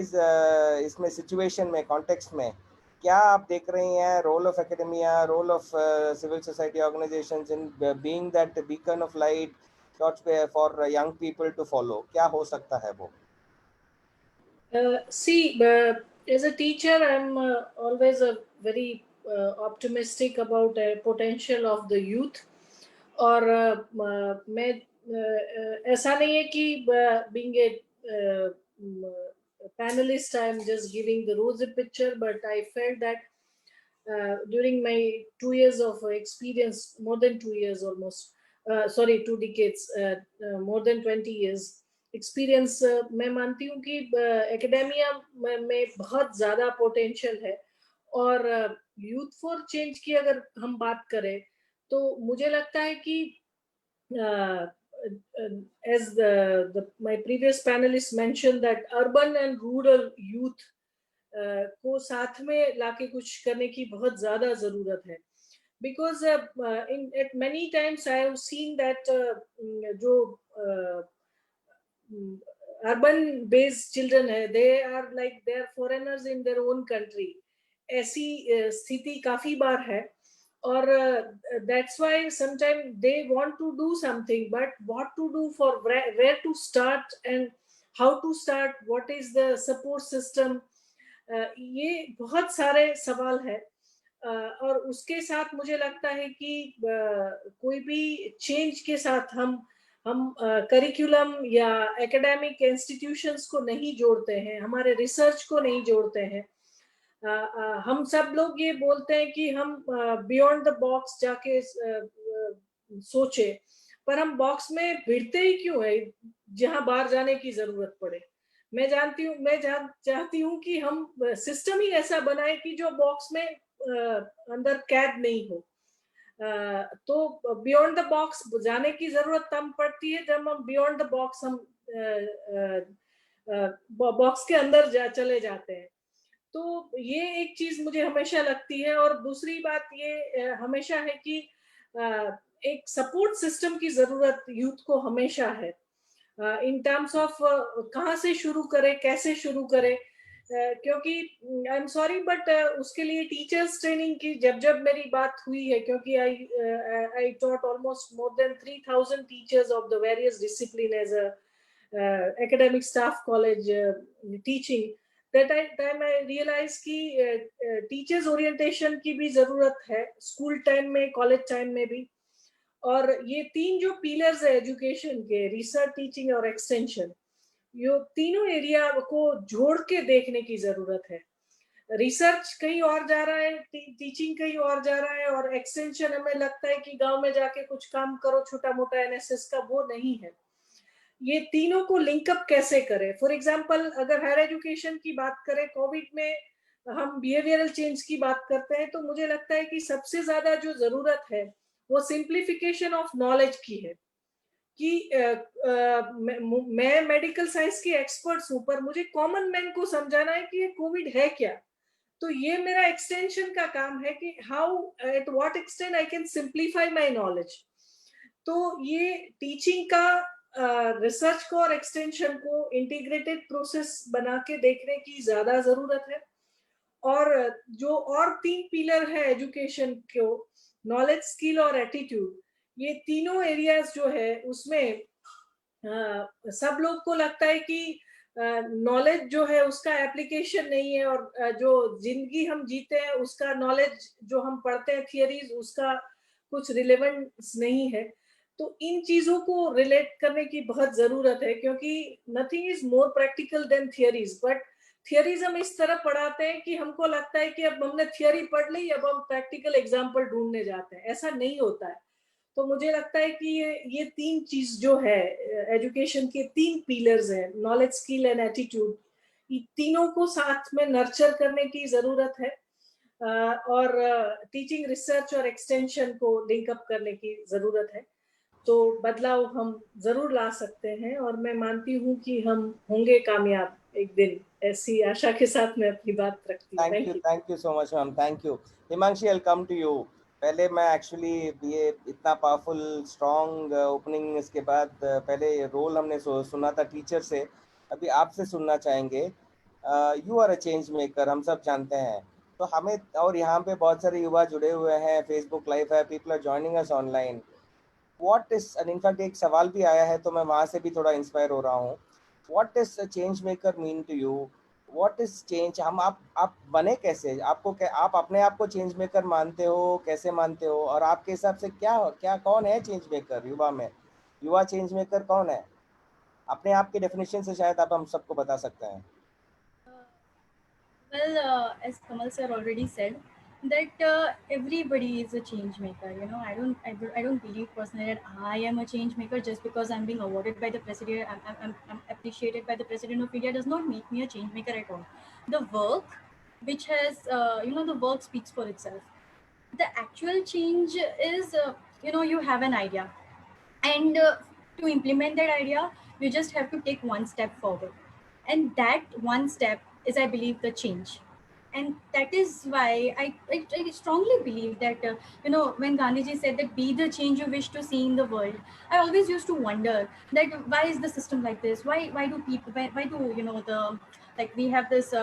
B: इसमें सिचुएशन में, कॉन्टेक्स्ट में, क्या आप देख रही हैं role of academia, role of civil society organisations in being that beacon of light for young people to follow? क्या हो सकता है वो?
D: As a teacher, I'm always very optimistic about the potential of the youth. और मैं ऐसा नहीं है कि being a panelist, I'm just giving the rosy picture, but I felt that during my 2 years of experience, more than 2 years almost, 2 decades, more than 20 years experience, मैं मानती हूँ कि एकेडेमिया में बहुत ज़्यादा पोटेंशियल है। और यूथ फॉर चेंज की अगर हम बात करें, तो मुझे लगता है कि as my previous panelist mention that urban and rural youth को साथ में लाके कुछ करने की बहुत ज़्यादा ज़रूरत है। Because at many times I have seen that जो urban based children है, they are foreigners in their own country, ऐसी स्थिति काफी बार है। और that's why sometimes they want to do something, but what to do, for where to start, and how to start, what is the support system, ये बहुत सारे सवाल है। और उसके साथ मुझे लगता है कि कोई भी चेंज के साथ हम करिकुलम या एकेडमिक इंस्टीट्यूशंस को नहीं जोड़ते हैं, हमारे रिसर्च को नहीं जोड़ते हैं। हम सब लोग ये बोलते हैं कि हम बियॉन्ड द बॉक्स जाके सोचे, पर हम बॉक्स में भिड़ते ही क्यों है जहां बाहर जाने की जरूरत पड़े। मैं चाहती हूँ कि हम सिस्टम ही ऐसा बनाए कि जो बॉक्स में अंदर कैद नहीं हो। तो बियॉन्ड द बॉक्स जाने की जरूरत तब पड़ती है जब हम बियॉन्ड द बॉक्स हम बॉक्स के अंदर चले जाते हैं। तो ये एक चीज मुझे हमेशा लगती है। और दूसरी बात ये हमेशा है कि एक सपोर्ट सिस्टम की जरूरत यूथ को हमेशा है, इन टर्म्स ऑफ कहाँ से शुरू करे, कैसे शुरू करे। क्योंकि आई एम सॉरी बट उसके लिए टीचर्स ट्रेनिंग की जब मेरी बात हुई है, क्योंकि I taught almost more than 3000 teachers of the various discipline as a academic staff college teaching, that time I realized कि टीचर्स ओरिएंटेशन की भी जरूरत है स्कूल टाइम में, कॉलेज टाइम में भी। और ये तीन जो पिलर्स है एजुकेशन के, रिसर्च, टीचिंग और एक्सटेंशन, ये तीनों एरिया को जोड़ के देखने की जरूरत है। रिसर्च कहीं और जा रहा है, टीचिंग कहीं और जा रहा है, और एक्सटेंशन हमें लगता है कि गांव में जाके कुछ काम करो छोटा मोटा एनएसएस का, वो नहीं है। ये तीनों को लिंकअप कैसे करें। फॉर एग्जांपल अगर हायर एजुकेशन की बात करें, कोविड में हम बिहेवियरल चेंज की बात करते हैं, तो मुझे लगता है कि सबसे ज्यादा जो जरूरत है वो सिंप्लीफिकेशन ऑफ नॉलेज की है। कि मैं मेडिकल साइंस की एक्सपर्ट्स हूं, पर मुझे कॉमन मैन को समझाना है कि ये कोविड है क्या। तो ये मेरा एक्सटेंशन का काम है कि how at what extent I can simplify my knowledge. तो ये टीचिंग का, रिसर्च को और एक्सटेंशन को इंटीग्रेटेड प्रोसेस बना के देखने की ज्यादा जरूरत है। और जो और तीन पिलर है एजुकेशन को, नॉलेज, स्किल और एटीट्यूड, ये तीनों एरियाज जो है उसमें सब लोग को लगता है कि नॉलेज जो है उसका एप्लीकेशन नहीं है, और जो जिंदगी हम जीते हैं उसका नॉलेज जो हम पढ़ते हैं थियरीज, उसका कुछ रिलेवेंस नहीं है। तो इन चीजों को रिलेट करने की बहुत जरूरत है, क्योंकि nothing is more practical than theories. But theories हम इस तरह पढ़ाते हैं कि हमको लगता है कि अब हमने थियरी पढ़ ली, अब हम प्रैक्टिकल एग्जाम्पल ढूंढने जाते हैं। ऐसा नहीं होता है। तो मुझे लगता है कि ये तीन चीज जो है एजुकेशन के तीन पिलर्स हैं, नॉलेज, स्किल एंड एटीट्यूड, ये तीनों को साथ में नर्चर करने की जरूरत है। और टीचिंग, रिसर्च और एक्सटेंशन को लिंकअप करने की जरूरत है। तो बदलाव हम जरूर ला सकते हैं, और मैं मानती हूँ कि हम होंगे कामयाब एक दिन। ऐसी आशा के साथ मैं अपनी बात रखती हूँ।
B: Thank you so much ma'am, thank you. Himanshi, I come to you. पहले मैं एक्चुअली ये इतना पावरफुल स्ट्रॉन्ग ओपनिंग, इसके बाद पहले रोल हमने सुना था टीचर से, अभी आपसे सुनना चाहेंगे। You are a change maker, हम सब जानते हैं। तो हमें, और यहाँ पे बहुत सारे युवा जुड़े हुए हैं, फेसबुक लाइव है, people are joining us online. What is, in fact एक सवाल भी आया है तो मैं वहाँ से भी थोड़ा इंस्पायर हो रहा हूँ। What is a change maker mean to you? What is change? हम आप बने कैसे? आपको आप अपने आप को चेंज मेकर मानते हो, कैसे मानते हो? और आपके हिसाब से क्या कौन है चेंज मेकर युवा में? युवा चेंज मेकर कौन है? अपने आप की डेफिनेशन से शायद आप हम सबको बता सकते हैं।
F: Well, as Kamal sir already said, that everybody is a change maker. You know, I don't believe personally that I am a change maker just because I'm being awarded by the president. I'm appreciated by the president of India does not make me a change maker at all. The work, which has the work speaks for itself. The actual change is you have an idea, and to implement that idea, you just have to take one step forward, and that one step is, I believe, the change. And that is why I strongly believe that when Gandhiji said that be the change you wish to see in the world, I always used to wonder that why is the system like this? Why do people, why do we have this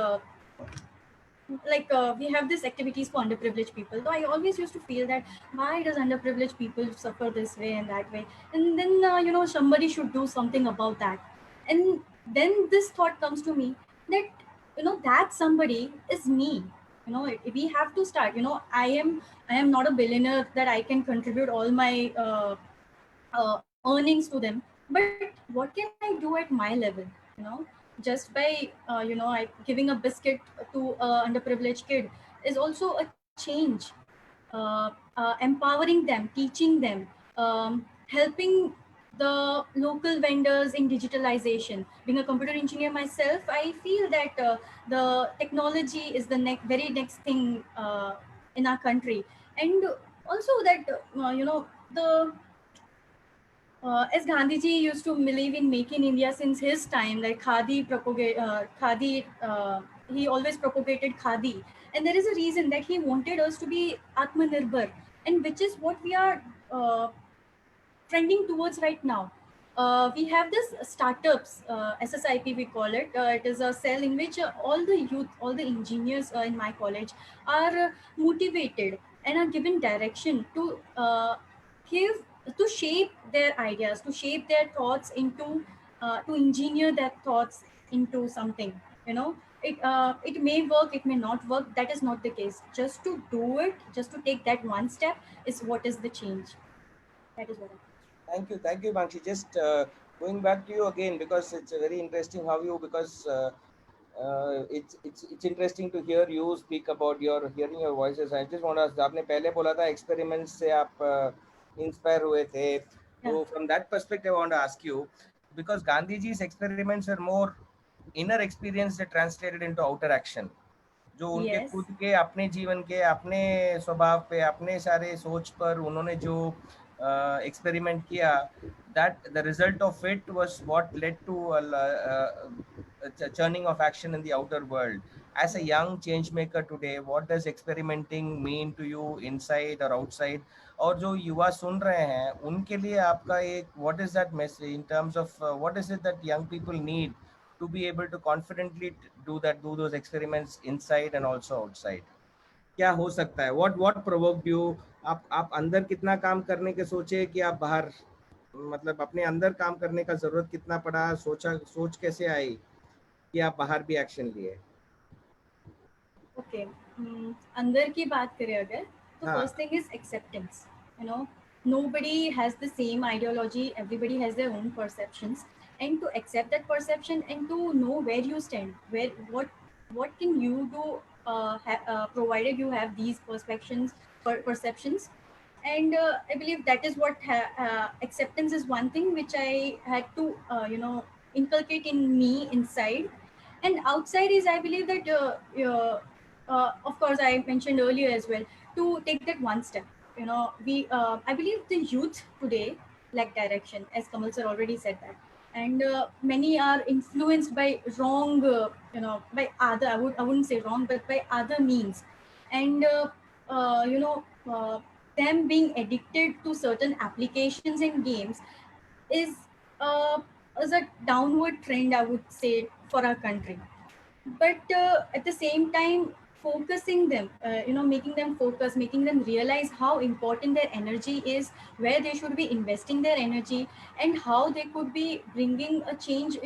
F: we have these activities for underprivileged people. So I always used to feel that why does underprivileged people suffer this way and that way, and then somebody should do something about that. And then this thought comes to me that, that somebody is me. We have to start. I am not a billionaire that I can contribute all my earnings to them, but what can I do at my level? Just by giving a biscuit to an underprivileged kid is also a change. Empowering them, teaching them, helping the local vendors in digitalization. Being a computer engineer myself, I feel that the technology is the very next thing in our country. And also that, the as Gandhiji used to believe in Make in India since his time, like Khadi, he always propagated Khadi. And there is a reason that he wanted us to be Atmanirbhar, and which is what we are trending towards right now. We have this startups, SSIP we call it. It is a cell in which all the youth, all the engineers in my college are motivated and are given direction to shape their ideas, to shape their thoughts into, to engineer their thoughts into something. It may work, it may not work. That is not the case. Just to do it, just to take that one step is what is the change. That is what I think.
B: Thank you, Himanshu. Just going back to you again, because it's very interesting how you, because it's interesting to hear you speak about hearing your voices. I just want to ask, आपने पहले बोला था experiments से आप inspire हुए थे. So from that perspective, I want to ask you, because Gandhiji's experiments are more inner experience that translated into outer action. जो उनके खुद के अपने जीवन के अपने स्वभाव पे अपने सारे सोच पर उन्होंने जो experiment किया, that the result of it was what led to a churning of action in the outer world. As a young change maker today, what does experimenting mean to you inside or outside? और जो युवा सुन रहे हैं उनके लिए आपका एक what is that message in terms of what is it that young people need to be able to confidently do those experiments inside and also outside? क्या हो सकता है? What provoked you? आप अंदर कितना काम करने के सोचे कि आप बाहर, मतलब अपने अंदर काम करने का जरूरत कितना पड़ा, सोच कैसे आई कि आप बाहर भी एक्शन लिए?
F: Okay, अंदर की बात करें अगर, तो first thing is acceptance. Nobody has the same ideology. Everybody has their own perceptions, and to accept that perception and to know where you stand, what can you do, provided you have these perceptions. And I believe that is what acceptance is one thing which I had to inculcate in me inside. And outside is, I believe that of course I mentioned earlier as well, to take that one step. I believe the youth today lack direction, as Kamal sir already said that, and many are influenced by wrong, by other, I wouldn't say wrong, but by other means, and them being addicted to certain applications and games is a downward trend, I would say, for our country. But at the same time, focusing them, making them focus, making them realize how important their energy is, where they should be investing their energy, and how they could be bringing a change,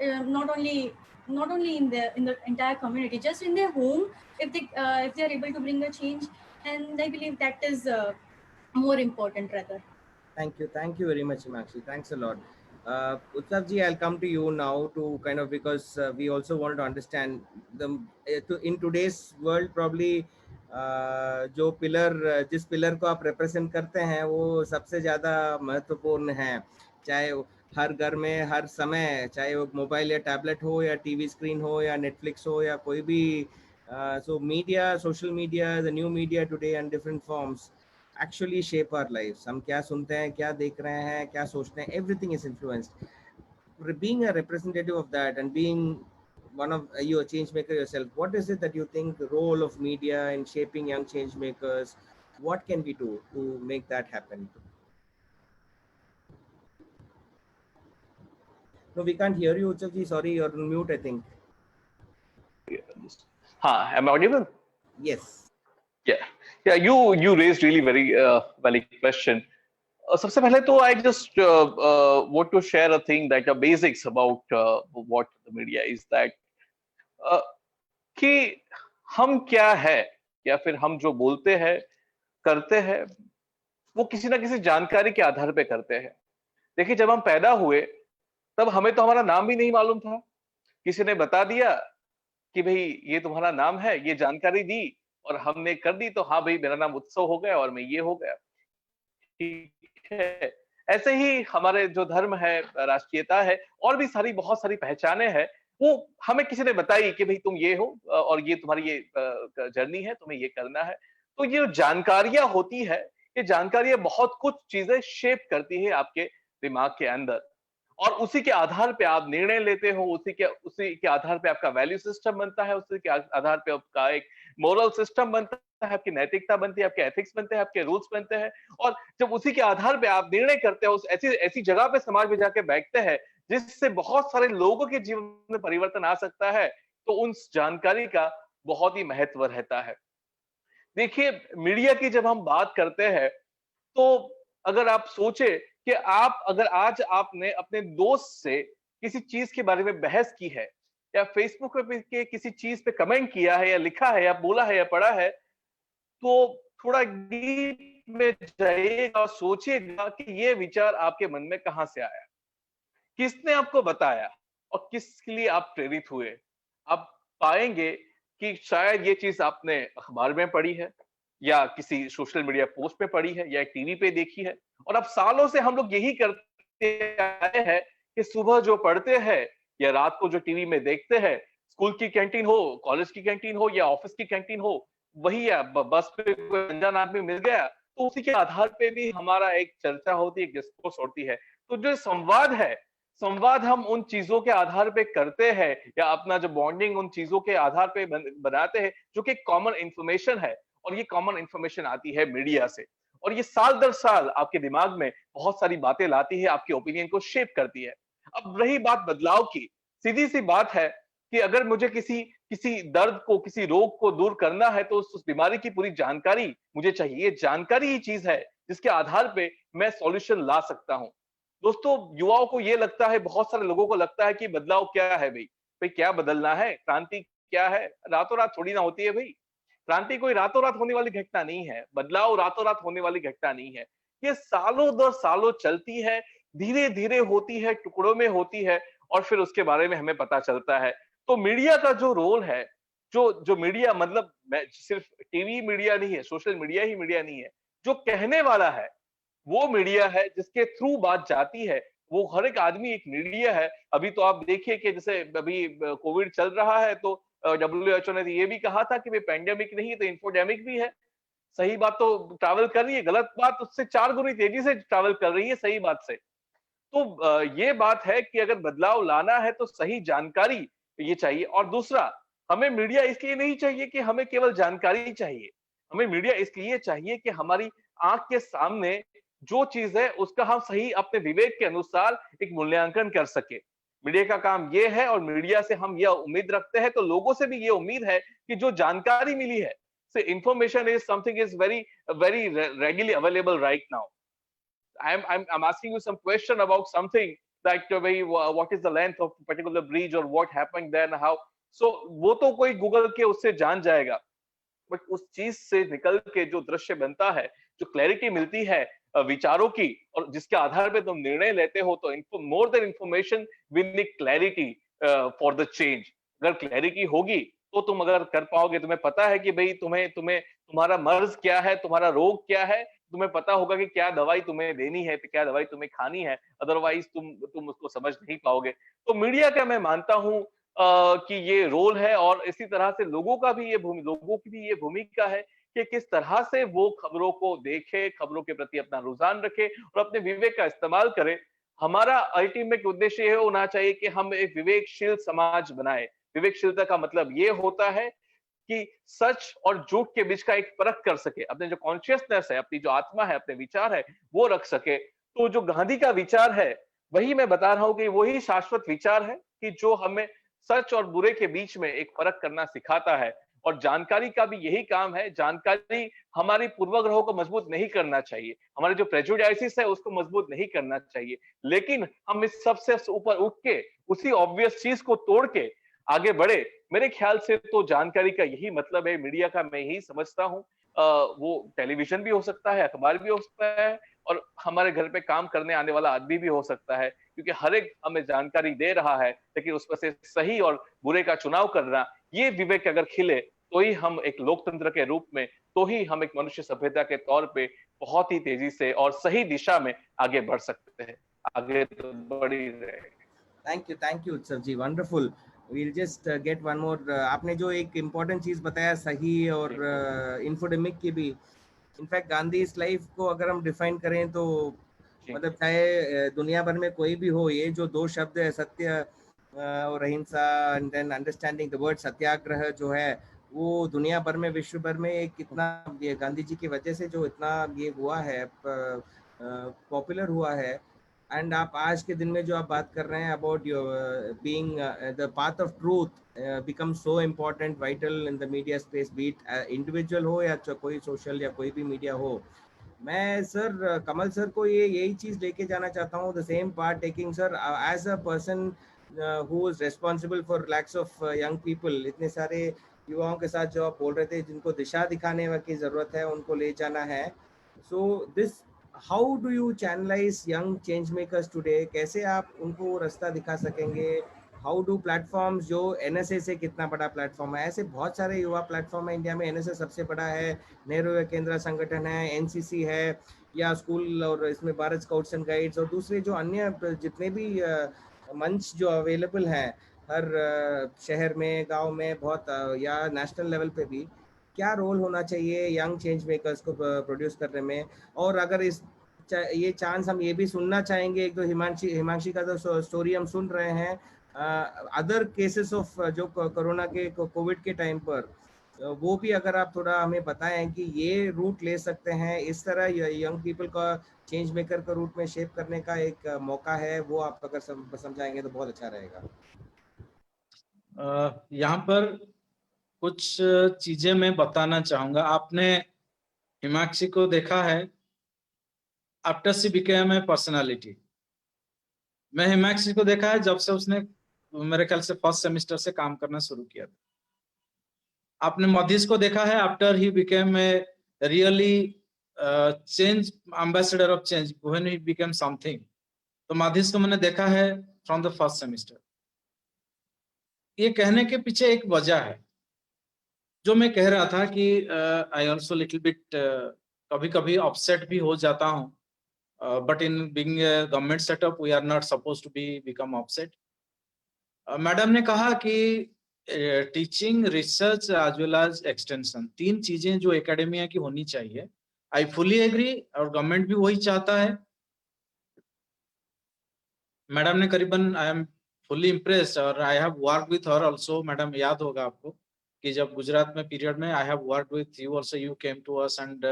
F: not only in the entire community, just in their home, if they are able to bring a change. And I believe that is more important rather.
B: Thank you very much, Himakshi. Thanks a lot. Utsav ji, I'll come to you now to kind of, because we also wanted to understand in today's world, probably जो जिस pillar को आप represent करते हैं वो सबसे ज़्यादा महत्वपूर्ण है, चाहे हर घर में हर समय, चाहे वो मोबाइल या टैबलेट हो या टीवी स्क्रीन हो या नेटफ्लिक्स हो या कोई भी, so media, social media, the new media today and different forms actually shape our lives. हम क्या सुनते हैं, क्या देख रहे हैं, क्या सोचते हैं, everything is influenced. Being a representative of that and being one of you, a change maker yourself, what is it that you think the role of media in shaping young change makers? What can we do to make that happen? No, we can't hear you, Utsav ji. Sorry, you're on mute, I think.
E: Am I audible?
B: Yes.
E: Yeah. You raised really very valid question. सबसे पहले तो I just want to share a thing that the basics about what the media is that कि हम क्या है या फिर हम जो बोलते हैं करते हैं वो किसी ना किसी जानकारी के आधार पे करते हैं। देखिए, जब हम पैदा हुए तब हमें तो हमारा नाम भी नहीं मालूम था, किसी ने बता दिया कि भाई ये तुम्हारा नाम है, ये जानकारी दी और हमने कर दी, तो हाँ भाई मेरा नाम उत्सव हो गया और मैं ये हो गया, ठीक है। ऐसे ही हमारे जो धर्म है, राष्ट्रीयता है और भी सारी बहुत सारी पहचाने हैं, वो हमें किसी ने बताई कि भाई तुम ये हो और ये तुम्हारी ये जर्नी है, तुम्हें ये करना है। तो ये जानकारियां होती है, ये जानकारियां बहुत कुछ चीजें शेप करती है आपके दिमाग के अंदर और उसी के आधार पे आप निर्णय लेते हो, उसी के आधार पे आपका वैल्यू सिस्टम बनता है, उसी के आधार पे आपका एक मोरल सिस्टम बनता है, आपकी नैतिकता बनती है, आपके एथिक्स बनते हैं, आपके रूल्स बनते हैं। और जब उसी के आधार पे आप निर्णय करते हो, ऐसी ऐसी जगह पे समाज में जाके बैठते हैं जिससे बहुत सारे लोगों के जीवन में परिवर्तन आ सकता है, तो उन जानकारी का बहुत ही महत्व रहता है। देखिए, मीडिया की जब हम बात करते हैं तो अगर आप सोचे कि आप अगर आज आपने अपने दोस्त से किसी चीज के बारे में बहस की है या फेसबुक पे के किसी चीज पे कमेंट किया है या लिखा है या बोला है या पढ़ा है, तो थोड़ा डीप में जाइएगा और सोचिएगा कि ये विचार आपके मन में कहां से आया, किसने आपको बताया और किसके लिए आप प्रेरित हुए। आप पाएंगे कि शायद ये चीज आपने अखबार में पढ़ी है या किसी सोशल मीडिया पोस्ट पे पढ़ी है या टीवी पे देखी है। और अब सालों से हम लोग यही करते आए हैं कि सुबह जो पढ़ते हैं या रात को जो टीवी में देखते हैं, स्कूल की कैंटीन हो, कॉलेज की कैंटीन हो या ऑफिस की कैंटीन हो, वही या बस पे कोई अनजान आदमी मिल गया तो उसी के आधार पे भी हमारा एक चर्चा होती है, एक डिस्कोर्स होती है। तो जो संवाद है, संवाद हम उन चीजों के आधार पे करते हैं या अपना जो बॉन्डिंग उन चीजों के आधार पे बनाते हैं जो कि कॉमन इंफॉर्मेशन है। और ये कॉमन इंफॉर्मेशन आती है मीडिया से और ये साल दर साल आपके दिमाग में बहुत सारी बातें लाती है, आपके ओपिनियन को शेप करती है। अब रही बात बदलाव की, सीधी सी बात है कि अगर मुझे किसी किसी दर्द को, किसी रोग को दूर करना है तो उस बीमारी की पूरी जानकारी मुझे चाहिए। ये जानकारी ही चीज है जिसके आधार पे मैं सॉल्यूशन ला सकता हूं। दोस्तों, युवाओं को ये लगता है, बहुत सारे लोगों को लगता है कि बदलाव क्या है भाई, भाई क्या बदलना है, क्रांति क्या है, रातों रात थोड़ी ना होती है भाई। क्रांति कोई रातों रात होने वाली घटना नहीं है, बदलाव रातों रात होने वाली घटना नहीं है। ये सालों दर सालों चलती है, धीरे धीरे होती है, टुकड़ों में होती है और फिर उसके बारे में हमें पता चलता है। तो मीडिया का जो रोल है, जो जो मीडिया मतलब सिर्फ टीवी मीडिया नहीं है, सोशल मीडिया ही मीडिया नहीं है, जो कहने वाला है वो मीडिया है, जिसके थ्रू बात जाती है वो हर एक आदमी एक मीडिया है। अभी तो आप देखिए कि जैसे अभी कोविड चल रहा है तो WHO ने ये भी कहा था कि भाई पेंडेमिक नहीं है तो इंफोडेमिक भी है। सही बात तो ट्रैवल कर रही है, गलत बात उससे 4 गुनी तेजी से ट्रैवल कर रही है सही बात से। तो ये बात है कि अगर बदलाव लाना है तो सही जानकारी ये चाहिए। और दूसरा, हमें मीडिया इसलिए नहीं चाहिए कि हमें केवल जानकारी चाहिए, हमें मीडिया इसलिए चाहिए कि हमारी आंख के सामने जो चीज है उसका हम सही अपने विवेक के अनुसार एक मूल्यांकन कर सके। मीडिया का काम ये है और मीडिया से हम यह उम्मीद रखते हैं, तो लोगों से भी ये उम्मीद है कि जो जानकारी मिली है, information is something is very very readily available right now. I'm asking you some question about something like what is the length of a particular bridge or what happened there and how. So वो तो कोई Google के उससे जान जाएगा, but उस चीज से निकल के जो दृश्य बनता है, जो क्लैरिटी मिलती है विचारों की और जिसके आधार पे तुम निर्णय लेते हो, तो more than information we need clarity for the change. अगर क्लैरिटी होगी तो तुम अगर कर पाओगे, तुम्हें पता है कि भाई तुम्हें तुम्हें तुम्हारा मर्ज क्या है, तुम्हारा रोग क्या है, तुम्हें पता होगा कि क्या दवाई तुम्हें देनी है, क्या दवाई तुम्हें खानी है, अदरवाइज तुम उसको समझ नहीं पाओगे। तो मीडिया का मैं मानता हूं कि ये रोल है और इसी तरह से लोगों की भी ये भूमिका है कि किस तरह से वो खबरों को देखे, खबरों के प्रति अपना रुझान रखे और अपने विवेक का इस्तेमाल करे। हमारा अल्टीमेट उद्देश्य ये होना चाहिए कि हम एक विवेकशील समाज बनाए। विवेकशीलता का मतलब ये होता है कि सच और झूठ के बीच का एक परख कर सके, अपने जो कॉन्शियसनेस है, अपनी जो आत्मा है, अपने विचार है वो रख सके। तो जो गांधी का विचार है वही मैं बता रहा हूं कि वही शाश्वत विचार है कि जो हमें सच और बुरे के बीच में एक फर्क करना सिखाता है। और जानकारी का भी यही काम है। जानकारी हमारी पूर्वाग्रहों को मजबूत नहीं करना चाहिए, हमारे जो प्रेजुडाइसिस है उसको मजबूत नहीं करना चाहिए, लेकिन हम इस सबसे ऊपर उठ के उसी ऑब्वियस चीज को तोड़ के आगे बढ़े। मेरे ख्याल से तो जानकारी का यही मतलब है मीडिया का, मैं यही समझता हूँ। वो टेलीविजन भी हो सकता है, अखबार भी हो सकता है, और हमारे घर पे काम करने आने वाला आदमी भी हो सकता है, क्योंकि हर एक हमें जानकारी दे रहा है, लेकिन उसमें से सही और बुरे का चुनाव करना, ये विवेक अगर खिले तो ही हम एक लोकतंत्र के रूप में, तो ही हम एक मनुष्य सभ्यता के तौर पे बहुत ही तेजी से और सही दिशा में आगे बढ़ सकते हैं। आगे तो बढ़ी रहे।
B: थैंक यू उत्सव जी, wonderful. We'll just get one more. आपने जो एक इम्पोर्टेंट चीज बताया सही और इन्फोडेमिक की भी, इनफैक्ट गांधी इस लाइफ को अगर हम डिफाइन करें तो मतलब चाहे दुनिया भर में कोई भी हो, ये जो दो शब्द है सत्य और अहिंसा and then understanding the word satyagraha जो है, वो दुनिया भर में विश्व भर में एक कितना ये गांधी जी की वजह से जो इतना ये हुआ है, पॉपुलर हुआ है। एंड आप आज के दिन में जो आप बात कर रहे हैं about your being the path of truth become so important, vital in the media space, be it individual हो या कोई सोशल या कोई भी मीडिया हो। मैं सर कमल सर को यही चीज लेके जाना चाहता हूँ, the same part taking sir as a person who is responsible for lakhs of young people, इतने सारे युवाओं के साथ जो आप बोल रहे थे जिनको दिशा दिखाने की जरूरत है, उनको ले जाना है। So this how do you channelize young change makers today, कैसे आप उनको रास्ता दिखा सकेंगे? हाउ डू प्लेटफॉर्म्स, जो एनएसए से कितना बड़ा प्लेटफॉर्म है, ऐसे बहुत सारे युवा प्लेटफॉर्म है इंडिया में, एनएसए सबसे बड़ा है, नेहरू युवा केंद्र संगठन है, एनसीसी है, या स्कूल और इसमें भारत स्काउट्स एंड गाइड्स और दूसरे जो अन्य जितने भी मंच जो अवेलेबल हैं हर शहर में, गांव में बहुत, या नेशनल लेवल पे भी, क्या रोल होना चाहिए यंग चेंज मेकर्स को प्रोड्यूस करने में? और अगर इस ये चांस हम ये भी सुनना चाहेंगे, एक तो हिमांशी का तो स्टोरी हम सुन रहे हैं, अदर केसेस ऑफ जो कोरोना के कोविड के टाइम पर, वो भी अगर आप थोड़ा हमें बताएं कि ये रूट ले सकते हैं, इस तरह यंग पीपल का चेंज मेकर का रूट में शेप करने का एक मौका है, वो आप अगर समझाएंगे तो बहुत अच्छा रहेगा।
G: यहाँ पर कुछ चीजें मैं बताना चाहूंगा। आपने हिमांशी को देखा है after she became a personality. मैं हिमांशी को देखा है जब से उसने मेरे ख्याल से फर्स्ट सेमेस्टर से काम करना शुरू किया था। आपने मधीश को देखा है after he became a really change ambassador of change when he became something. तो मधीश को मैंने देखा है फ्रॉम द फर्स्ट सेमेस्टर। ये कहने के पीछे एक वजह है जो मैं कह रहा था कि आई ऑल्सो लिटिल बिट कभी कभी अपसेट भी हो जाता हूँ, but in being government setup we are not suppose to be become upset. Madam ने कहा कि teaching, research as well as extension, तीन चीजें जो एकेडमिया की होनी चाहिए। आई फुली एग्री, और गवर्नमेंट भी वही चाहता है। मैडम ने करीबन, आई एम फुली इम्प्रेस्ड, और I have work with her also. Madam याद होगा आपको कि जब गुजरात में पीरियड में I have work with you also, you came to us and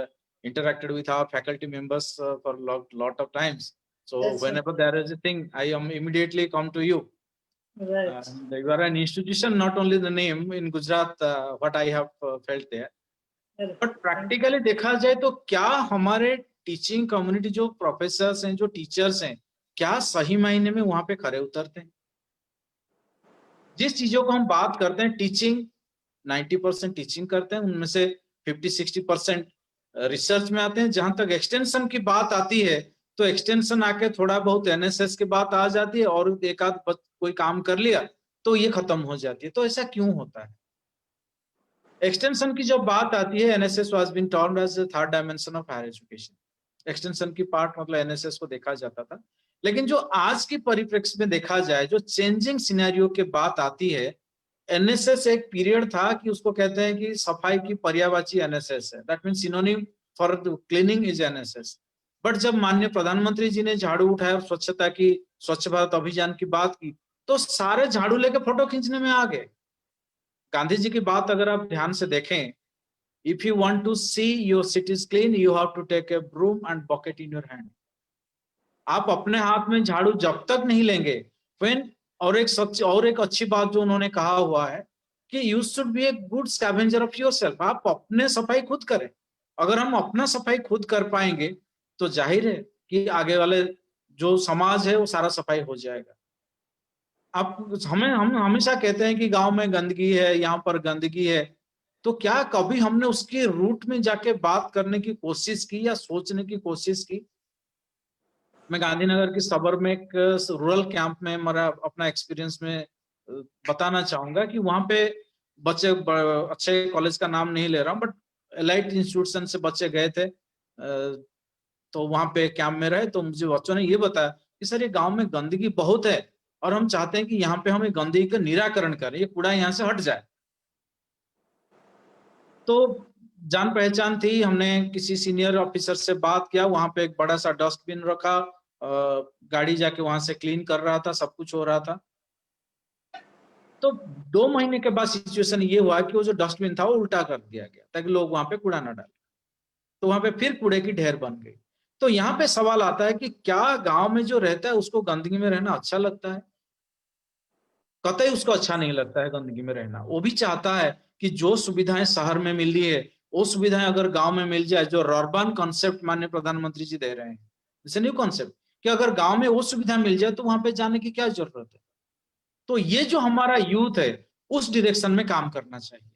G: interacted with our faculty members for lot of times. So that's whenever right. There is a thing, I am immediately come to you.
D: Right.
G: You are an institution, not only the name in Gujarat, what I have felt there. Right. But practically देखा जाए तो क्या हमारे teaching community, जो professors हैं, जो teachers हैं, क्या सही मायने में वहां पे खरे उतरते हैं? जिस चीजों को हम बात करते हैं टीचिंग, 90% टीचिंग करते हैं, उनमें से 50-60% रिसर्च में आते हैं। जहां तक एक्सटेंशन की बात आती है तो एक्सटेंशन आके थोड़ा बहुत एनएसएस की बात आ जाती है, और एक आध कोई काम कर लिया तो ये खत्म हो जाती है। तो ऐसा क्यों होता है? एक्सटेंशन की जब बात आती है, NSS was been termed as the third dimension of higher education. Extension की पार्ट मतलब एनएसएस को देखा जाता था, लेकिन जो आज की परिप्रेक्ष्य में देखा जाए, जो चेंजिंग सिनेरियो की बात आती है, एनएसएस एक पीरियड था कि उसको कहते हैं कि सफाई की पर्यायवाची एनएसएस है, that means synonym for cleaning is NSS. But जब माननीय प्रधानमंत्री जी ने झाड़ू उठाया और स्वच्छता की, स्वच्छ भारत अभियान की बात की, तो सारे झाड़ू लेके फोटो खींचने में आ गए। गांधी जी की बात अगर आप ध्यान से देखें, if you want to see your cities clean, you have to take a broom and bucket in your hand. आप अपने हाथ में झाड़ू जब तक नहीं लेंगे, व्हेन, और एक सच और एक अच्छी बात जो उन्होंने कहा हुआ है कि you should be a good scavenger of yourself. आप अपने सफाई खुद करें। अगर हम अपना सफाई खुद कर पाएंगे तो जाहिर है कि आगे वाले जो समाज है वो सारा सफाई हो जाएगा। आप हम हमेशा कहते हैं कि गांव में गंदगी है, यहाँ पर गंदगी है, तो क्या कभी हमने उसके रूट में जाके बात करने की कोशिश की या सोचने की कोशिश की? मैं गांधीनगर की सबर्ब में एक रूरल कैंप में मेरा अपना एक्सपीरियंस में बताना चाहूंगा कि वहां पे बच्चे, अच्छे कॉलेज का नाम नहीं ले रहा हूं, बट एलाइट इंस्टीट्यूशन से बच्चे गए थे, तो वहां पे कैंप में रहे, तो मुझे बच्चों ने ये बताया कि सर ये गांव में गंदगी बहुत है और हम चाहते हैं कि यहाँ पे हम गंदगी का निराकरण करें, ये कूड़ा यहाँ से हट जाए। तो जान पहचान थी, हमने किसी सीनियर ऑफिसर से बात किया, वहां पे एक बड़ा सा डस्टबिन रखा, गाड़ी जाके वहां से क्लीन कर रहा था, सब कुछ हो रहा था। तो 2 महीने के बाद सिचुएशन ये हुआ कि वो जो डस्टबिन था वो उल्टा कर दिया गया ताकि लोग वहां पे कूड़ा ना डालें, तो वहां पे फिर कूड़े की ढेर बन गई। तो यहाँ पे सवाल आता है कि क्या गांव में जो रहता है उसको गंदगी में रहना अच्छा लगता है? कतई उसको अच्छा नहीं लगता है गंदगी में रहना। वो भी चाहता है कि जो सुविधाएं शहर में मिल रही है वो सुविधाएं अगर गांव में मिल जाए, जो अर्बन कॉन्सेप्ट माननीय प्रधानमंत्री जी दे रहे हैं, जैसे न्यू कॉन्सेप्ट कि अगर गांव में वो सुविधा मिल जाए तो वहां पे जाने की क्या जरूरत है। तो ये जो हमारा यूथ है उस डायरेक्शन में काम करना चाहिए।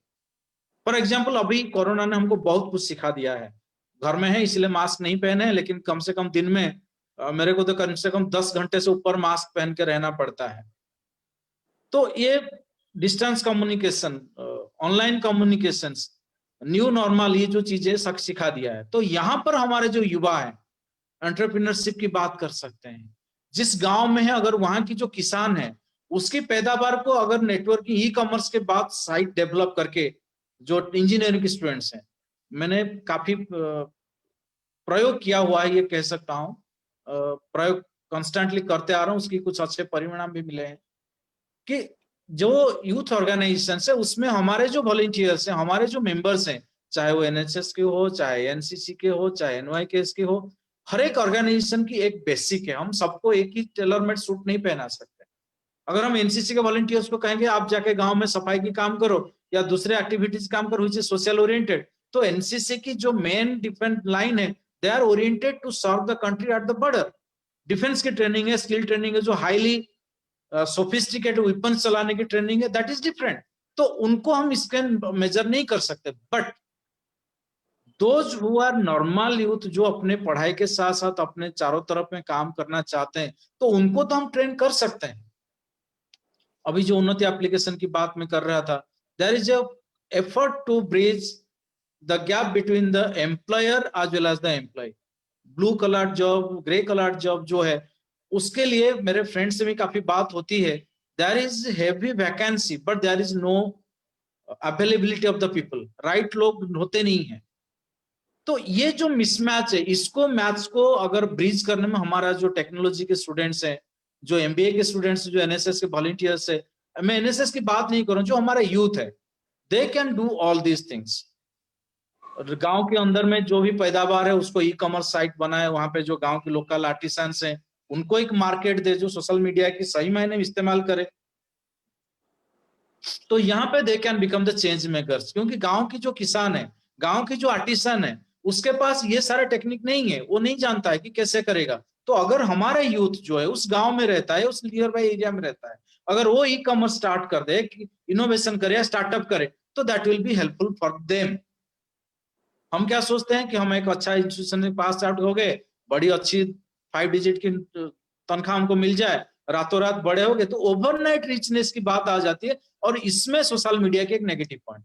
G: फॉर एग्जाम्पल अभी कोरोना ने हमको बहुत कुछ सिखा दिया है। घर में है इसलिए मास्क नहीं पहने, लेकिन कम से कम दिन में मेरे को तो कम से कम 10 घंटे से ऊपर मास्क पहन के रहना पड़ता है। तो ये distance communication, online communication, new normal, ये जो चीजें सिखा दिया है। तो यहाँ पर हमारे जो युवा है एंटरप्रेन्योरशिप की बात कर सकते हैं। जिस गांव में है अगर वहां की जो किसान है उसकी पैदावार को अगर नेटवर्क ई कॉमर्स के बाद साइट डेवलप करके, जो इंजीनियरिंग के स्टूडेंट्स हैं, मैंने काफी प्रयोग किया हुआ है, ये कह सकता हूँ, प्रयोग कॉन्स्टेंटली करते आ रहा हूँ, उसकी कुछ अच्छे परिणाम भी मिले हैं कि जो यूथ ऑर्गेनाइजेशन है उसमें हमारे जो वॉलंटियर्स हैं, हमारे जो मेंबर्स हैं, चाहे वो एनएसएस के हो, चाहे एनसीसी के हो, चाहे एनवाईकेएस के हो, हर एक ऑर्गेनाइजेशन की एक बेसिक है। हम सबको एक ही टेलरमेड सूट नहीं पहना सकते। अगर हम एनसीसी के वॉलंटियर्स को कहेंगे आप जाके गांव में सफाई की काम करो या दूसरे एक्टिविटीज काम करो विच इज सोशल ओरिएंटेड, तो एनसीसी की जो मेन डिफेंस लाइन है, they are oriented to serve the country at the border. Defence की ट्रेनिंग है, स्किल ट्रेनिंग है, जो हाईली सोफिस्टिकेटेड वेपन्स चलाने की ट्रेनिंग है, दैट इज डिफरेंट। तो उनको हम इसके मेजर नहीं कर सकते। But those who are normal youth, जो अपने पढ़ाई के साथ साथ अपने चारों तरफ में काम करना चाहते हैं, तो उनको तो हम ट्रेन कर सकते हैं। अभी जो उन्नति एप्लीकेशन की बात मैं कर रहा था, there is a effort to bridge the gap between the employer as well as the employ. Blue collar job, grey collar job जो है, उसके लिए मेरे फ्रेंड से भी काफी बात होती है। There is heavy vacancy but there is no availability of the people, right लोग होते नहीं है। तो ये जो मिसमैच है, इसको मैच को अगर ब्रिज करने में हमारा जो टेक्नोलॉजी के स्टूडेंट्स हैं, जो एमबीए के स्टूडेंट्स, जो एनएसएस के वॉलंटियर्स है, मैं एनएसएस की बात नहीं करूं, जो हमारा यूथ है, they can do all these things. गांव के अंदर में जो भी पैदावार है उसको ई कॉमर्स साइट बनाए, वहां पे जो गांव के लोकल आर्टिसंस हैं उनको एक मार्केट दे, जो सोशल मीडिया की सही मायने में इस्तेमाल करे। तो यहाँ पे they can become the change makers, क्योंकि गांव की जो किसान है, गांव की जो आर्टिसन है, उसके पास ये सारा टेक्निक नहीं है, वो नहीं जानता है कि कैसे करेगा। तो अगर हमारा यूथ जो है उस गांव में रहता है, उस नियर बाय एरिया में रहता है, अगर वो ई कॉमर्स स्टार्ट कर दे, इनोवेशन करे, स्टार्टअप करे, तो that will be helpful for them. हम क्या सोचते हैं कि हम एक अच्छा इंस्टीट्यूशन में पास आउट हो गए, बड़ी अच्छी 5 डिजिट की तनख्वाह हमको मिल जाए, रातों रात बड़े हो गए, तो ओवरनाइट रिचनेस की बात आ जाती है। और इसमें सोशल मीडिया के एक नेगेटिव पॉइंट,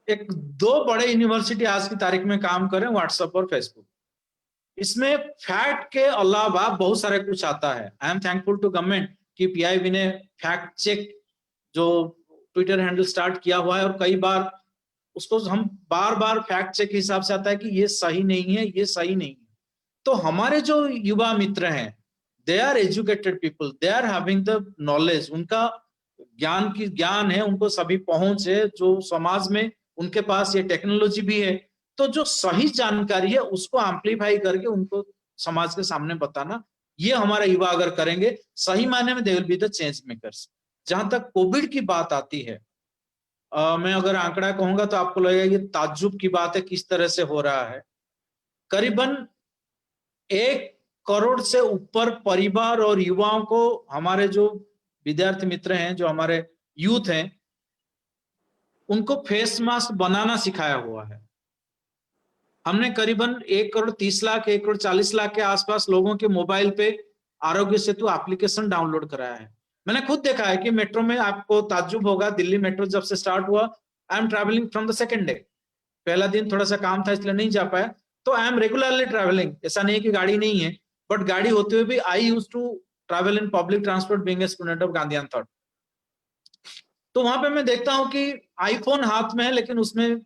G: एक 2 बड़े यूनिवर्सिटी आज की तारीख में काम करें, व्हाट्सएप और फेसबुक, इसमें फैक्ट के अलावा बहुत सारे कुछ आता है। I am thankful to government कि पीआईबी ने फैक्ट चेक जो ट्विटर हैंडल स्टार्ट किया हुआ है, और कई बार उसको हम बार बार फैक्ट चेक के हिसाब से आता है कि ये सही नहीं है, ये सही नहीं है। तो हमारे जो युवा मित्र हैं, they are educated people, they are having the knowledge, उनका ज्ञान है, उनको सभी पहुंच है, जो समाज में उनके पास ये टेक्नोलॉजी भी है। तो जो सही जानकारी है उसको एम्पलीफाई करके उनको समाज के सामने बताना, ये हमारा युवा अगर करेंगे, सही मायने में they will be the change makers. जहां तक कोविड की बात आती है, मैं अगर आंकड़ा कहूंगा तो आपको लगेगा ये ताज्जुब की बात है किस तरह से हो रहा है। करीबन 1 करोड़ से ऊपर परिवार और युवाओं को, हमारे जो विद्यार्थी मित्र हैं, जो हमारे यूथ हैं, उनको फेस मास्क बनाना सिखाया हुआ है। हमने करीबन 1 करोड़ 30 लाख 1 करोड़ 40 लाख के आसपास लोगों के मोबाइल पे आरोग्य सेतु एप्लीकेशन डाउनलोड कराया है। मैंने खुद देखा है कि मेट्रो में, आपको ताज्जुब होगा, दिल्ली मेट्रो जब से स्टार्ट हुआ, I am travelling from the second day. पहला दिन थोड़ा सा काम था इसलिए नहीं जा पाया, तो आई एम रेगुलरली ट्रैवलिंग। ऐसा नहीं है कि गाड़ी नहीं है, बट गाड़ी होते हुए भी I used to travel in public transport being a student of Gandhidham third. तो वहां पे मैं देखता हूं कि आईफोन हाथ में है लेकिन उसमें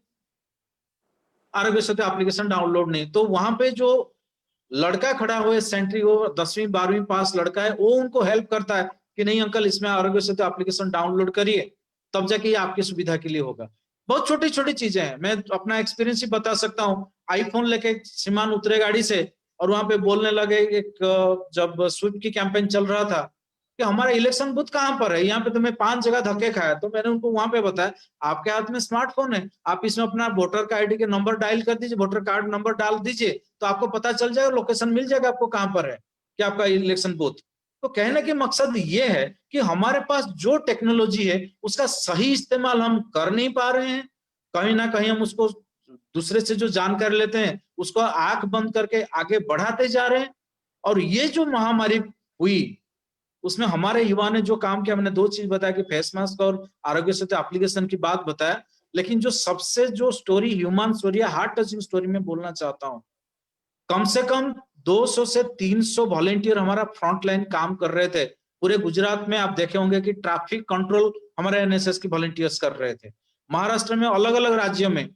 G: आरोग्य सेतु एप्लीकेशन डाउनलोड नहीं। तो वहां पे जो लड़का खड़ा हुआ सेंट्री, वो 10वीं 12वीं पास लड़का है, वो उनको हेल्प करता है कि नहीं अंकल, इसमें आरोग्य सेतु एप्लीकेशन डाउनलोड करिए, तब जाके ये आपकी सुविधा के लिए होगा। बहुत छोटी छोटी चीजें हैं। मैं अपना एक्सपीरियंस ही बता सकता हूँ। आईफोन लेके श्रीमान उतरे गाड़ी से और वहां पे बोलने लगे, एक जब स्वीप की कैंपेन चल रहा था, कि हमारा इलेक्शन बूथ कहाँ पर है, यहाँ पे तो मैं 5 जगह धक्के खाया। तो मैंने उनको वहां पे बताया, आपके हाथ में स्मार्टफोन है, आप इसमें अपना वोटर का आईडी के नंबर डायल कर दीजिए, वोटर कार्ड नंबर डाल दीजिए, तो आपको पता चल जाएगा, लोकेशन मिल जाएगा आपको कहाँ पर है, कि आपका इलेक्शन बूथ। तो कहने के मकसद ये है कि हमारे पास जो टेक्नोलॉजी है उसका सही इस्तेमाल हम कर नहीं पा रहे हैं। कहीं ना कहीं हम उसको, दूसरे से जो जानकारी लेते हैं उसको आंख बंद करके आगे बढ़ाते जा रहे हैं। और ये जो महामारी हुई उसमें हमारे युवा ने जो काम किया, मैंने 2 चीज बताया कि फेस मास्क और आरोग्य सेतु एप्लीकेशन की बात बताया, लेकिन जो सबसे जो story, human story, heart touching story में बोलना चाहता हूं, कम से कम 200 से 300 वॉलेंटियर हमारा फ्रंट लाइन काम कर रहे थे पूरे गुजरात में। आप देखे होंगे कि ट्रैफिक कंट्रोल हमारे एनएसएस के वॉलेंटियर्स कर रहे थे। महाराष्ट्र में, अलग अलग राज्यों में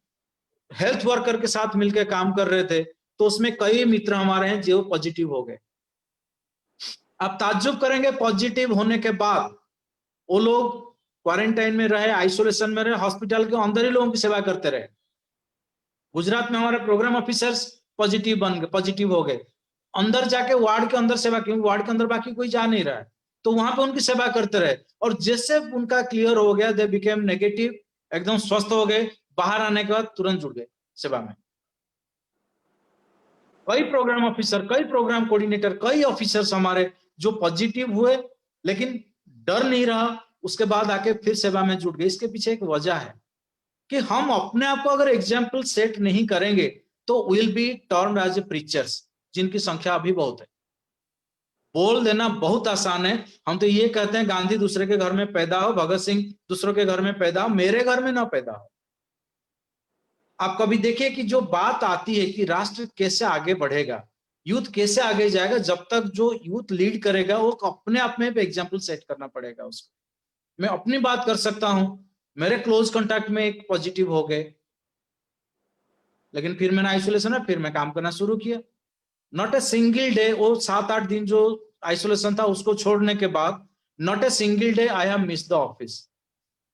G: हेल्थ वर्कर के साथ मिलकर काम कर रहे थे। तो उसमें कई मित्र हमारे हैं जो पॉजिटिव हो गए। आप ताज्जुब करेंगे, पॉजिटिव होने के बाद वो लोग क्वारंटाइन में रहे, आइसोलेशन में रहे, हॉस्पिटल के अंदर ही लोगों की सेवा करते रहे। गुजरात में हमारे प्रोग्राम ऑफिसर्स पॉजिटिव बन गए, पॉजिटिव हो गए, अंदर जाके वार्ड के अंदर सेवा, क्योंकि वार्ड के अंदर बाकी कोई जा नहीं रहा है, तो वहां पे उनकी सेवा करते रहे। और जैसे उनका क्लियर हो गया, दे बिकेम नेगेटिव, एकदम स्वस्थ हो गए, बाहर आने के बाद तुरंत जुड़ गए सेवा में। कई प्रोग्राम ऑफिसर, कई प्रोग्राम कोऑर्डिनेटर, कई ऑफिसर्स हमारे जो पॉजिटिव हुए लेकिन डर नहीं रहा, उसके बाद आके फिर सेवा में जुट गए। इसके पीछे एक वजह है कि हम अपने आप को अगर एग्जाम्पल सेट नहीं करेंगे तो will be turned as a preachers, जिनकी संख्या अभी बहुत है। बोल देना बहुत आसान है, हम तो ये कहते हैं गांधी दूसरे के घर में पैदा हो, भगत सिंह दूसरों के घर में पैदा हो, मेरे घर में ना पैदा हो। आप कभी देखिए कि जो बात आती है कि राष्ट्र कैसे आगे बढ़ेगा, यूथ कैसे आगे जाएगा, जब तक जो यूथ लीड करेगा वो अपने आप में एग्जाम्पल सेट करना पड़ेगा उसको। मैं अपनी बात कर सकता हूं, मेरे क्लोज कांटेक्ट में एक पॉजिटिव हो गए, लेकिन फिर मैंने आइसोलेशन में फिर मैं काम करना शुरू किया। नॉट ए सिंगल डे, वो 7-8 दिन जो आइसोलेशन था उसको छोड़ने के बाद, not a single day I have missed the office.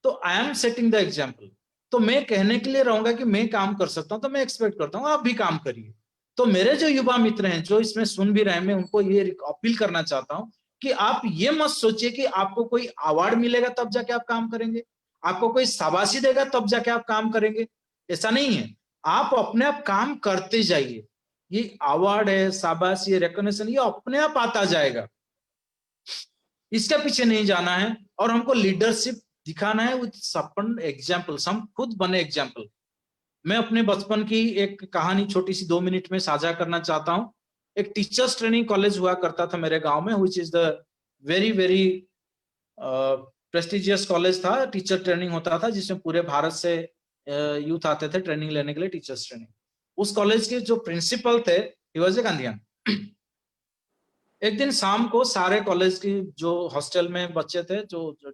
G: तो I am setting the example. तो मैं कहने के लिए रहूंगा कि मैं काम कर सकता हूं, तो मैं एक्सपेक्ट करता हूं आप भी काम करिए। तो मेरे जो युवा मित्र हैं जो इसमें सुन भी रहे हैं, मैं उनको ये अपील करना चाहता हूं कि आप ये मत सोचिए कि आपको कोई अवार्ड मिलेगा तब जाके आप काम करेंगे, आपको कोई शाबाशी देगा तब जाके आप काम करेंगे। ऐसा नहीं है, आप अपने आप काम करते जाइए। ये अवार्ड है, शाबाशी, रिकॉग्निशन, ये अपने आप आता जाएगा, इसके पीछे नहीं जाना है। और हमको लीडरशिप दिखाना है विद सपन एग्जाम्पल्स, हम खुद बने एग्जाम्पल। मैं अपने बचपन की एक कहानी छोटी सी 2 मिनट में साझा करना चाहता हूं। एक टीचर्स ट्रेनिंग कॉलेज हुआ करता था मेरे गांव में, which is the very very prestigious college था। टीचर ट्रेनिंग होता था जिसमें पूरे भारत से यूथ आते थे ट्रेनिंग लेने के लिए, टीचर्स ट्रेनिंग। उस कॉलेज के जो प्रिंसिपल थे, ही वाज ए गांधीयन। एक दिन शाम को सारे कॉलेज की जो हॉस्टल में बच्चे थे, जो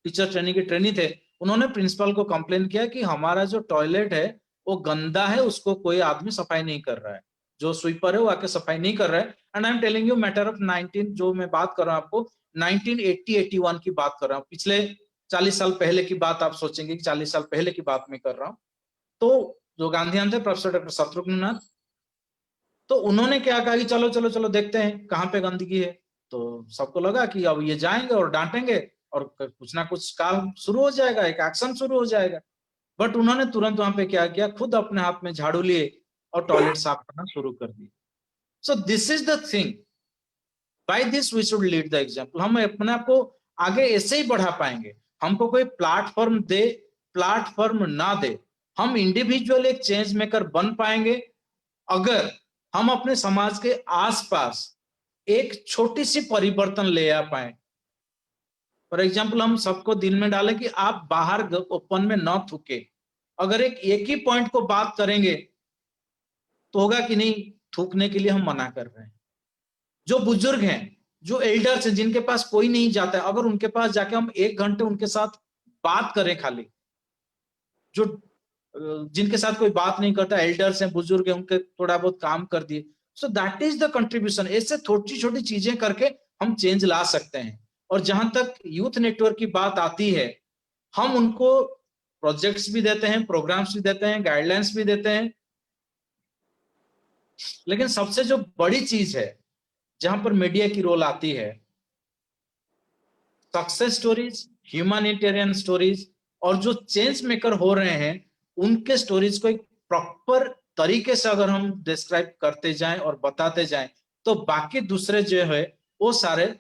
G: टीचर ट्रेनिंग के ट्रेनी थे, उन्होंने प्रिंसिपल को कंप्लेन किया कि हमारा जो टॉयलेट है वो गंदा है, उसको कोई आदमी सफाई नहीं कर रहा है, जो स्वीपर है वो आके सफाई नहीं कर रहा है। And I am telling you matter of 19, जो मैं बात कर रहा हूँ आपको 1980-81 की बात कर रहा हूँ, पिछले 40 साल पहले की बात। आप सोचेंगे कि 40 साल पहले की बात मैं कर रहा हूँ। तो जो गांधीयन थे, प्रोफेसर डॉक्टर शत्रुघ्न, तो उन्होंने क्या कहा कि चलो चलो चलो देखते हैं कहाँ पे गंदगी है। तो सबको लगा कि अब ये जाएंगे और डांटेंगे और कुछ ना कुछ काम शुरू हो जाएगा, एक एक्शन शुरू हो जाएगा। बट उन्होंने तुरंत वहां पे क्या किया, खुद अपने हाथ में झाड़ू लिए और टॉयलेट साफ करना शुरू कर दिया। So this is the thing, by this we should lead the example. हम अपने आप को आगे ऐसे ही बढ़ा पाएंगे। हमको कोई प्लेटफॉर्म दे, प्लेटफॉर्म ना दे, हम इंडिविजुअल एक चेंज मेकर बन पाएंगे अगर हम अपने समाज के आसपास एक छोटी सी परिवर्तन ले आ पाए। फॉर एग्जाम्पल, हम सबको दिल में डालें कि आप बाहर ओपन में न थूके। अगर एक ही पॉइंट को बात करेंगे तो होगा कि नहीं, थूकने के लिए हम मना कर रहे हैं। जो बुजुर्ग हैं, जो एल्डर्स हैं, जिनके पास कोई नहीं जाता है, अगर उनके पास जाके हम 1 घंटे उनके साथ बात करें, खाली जो जिनके साथ कोई बात नहीं करता, एल्डर्स हैं, बुजुर्ग हैं, उनके थोड़ा बहुत काम कर दिए, so that is the contribution. ऐसे छोटी छोटी चीजें करके हम चेंज ला सकते हैं। और जहां तक यूथ नेटवर्क की बात आती है, हम उनको प्रोजेक्ट्स भी देते हैं, प्रोग्राम्स भी देते हैं, गाइडलाइंस भी देते हैं, लेकिन सबसे जो बड़ी चीज है जहां पर मीडिया की रोल आती है, सक्सेस स्टोरीज, ह्यूमैनिटेरियन स्टोरीज, और जो चेंज मेकर हो रहे हैं उनके स्टोरीज को एक प्रॉपर तरीके से अगर हम डिस्क्राइब करते जाएं और बताते जाएं, तो बाकी दूसरे जो है वो सारे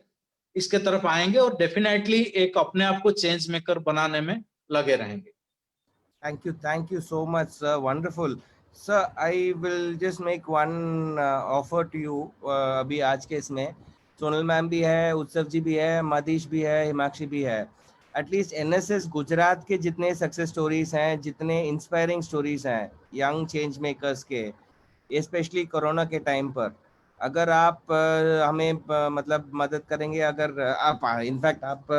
G: इसके तरफ आएंगे और डेफिनेटली एक अपने आप को चेंज मेकर बनाने में लगे रहेंगे।
B: Thank you so much, sir. Wonderful. Sir, I will just make one offer to you. अभी आज के इसमें सोनल मैम भी है, उत्सव जी भी है, मदीश भी है, हिमाक्षी भी है। एटलीस्ट एनएसएस गुजरात के जितने सक्सेस स्टोरीज हैं, जितने इंस्पायरिंग स्टोरीज हैं यंग चेंज मेकर्स के, स्पेशली कोरोना के टाइम पर, अगर आप हमें मतलब मदद करेंगे, अगर आप इनफैक्ट आप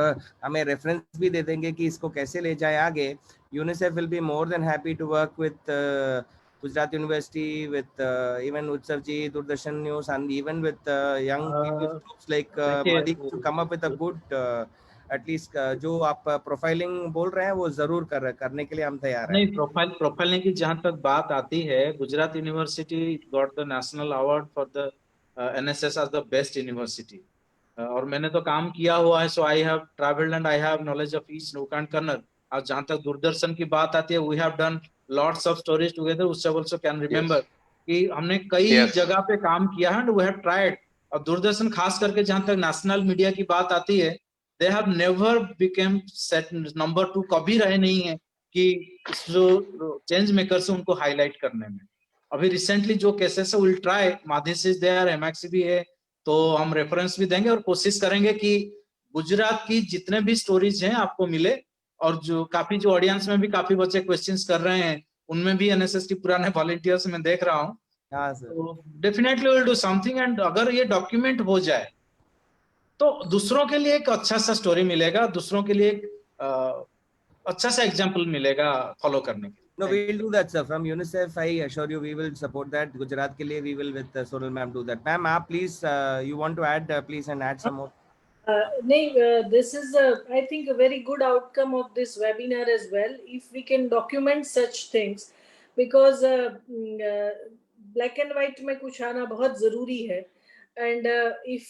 B: हमें रेफरेंस भी दे देंगे कि इसको कैसे ले जाए आगे, UNICEF will be more than happy to work with Gujarat University, with even Utsav ji, Doordarshan News, and even with young people groups like Madi to come up with a good at least जो आप profiling बोल रहे हैं वो जरूर करने के लिए हम तैयार हैं।
G: नहीं, प्रोफाइलिंग की जहां तक बात आती है, Gujarat university got the national award for the NSS as the best university, और मैंने तो काम किया हुआ है, so I have travelled and I have knowledge of each nook and corner. और जहां तक दूरदर्शन की बात आती है, we have done lots of stories together, Utsav also can remember कि हमने कई जगह पे काम किया है एंड वी हैव ट्राइड। और दूरदर्शन खास करके जहां तक नेशनल मीडिया की बात आती है, they have never became set number 2, कभी रहे नहीं है कि जो चेंज मेकर्स है उनको हाईलाइट करने में। अभी रिसेंटली जो केसेस है, will try, Madhesh is there, एमएक्सी भी है, तो हम रेफरेंस भी देंगे और कोशिश करेंगे कि गुजरात की जितने भी स्टोरीज हैं आपको मिले। और जो काफी जो ऑडियंस में भी काफी बच्चे क्वेश्चंस कर रहे हैं, उनमें भी एनएसएस के पुराने वॉलंटियर्स में देख रहा हूँ।
B: हाँ सर,
G: तो definitely will do something, and अगर ये डॉक्यूमेंट हो जाए तो दूसरों के लिए एक अच्छा सा स्टोरी मिलेगा, दूसरों के लिए एक अच्छा सा एग्जाम्पल मिलेगा फॉलो करने के लिए।
B: No, we will do that, sir. From UNICEF, I assure you, we will support that. Gujarat ke liye, we will with Sonal ma'am do that. Ma'am, aap please, you want to add, please, and add some more.
D: This is, I think, a very good outcome of this webinar as well. If we can document such things, because black and white में कुछ आना बहुत जरूरी है. And if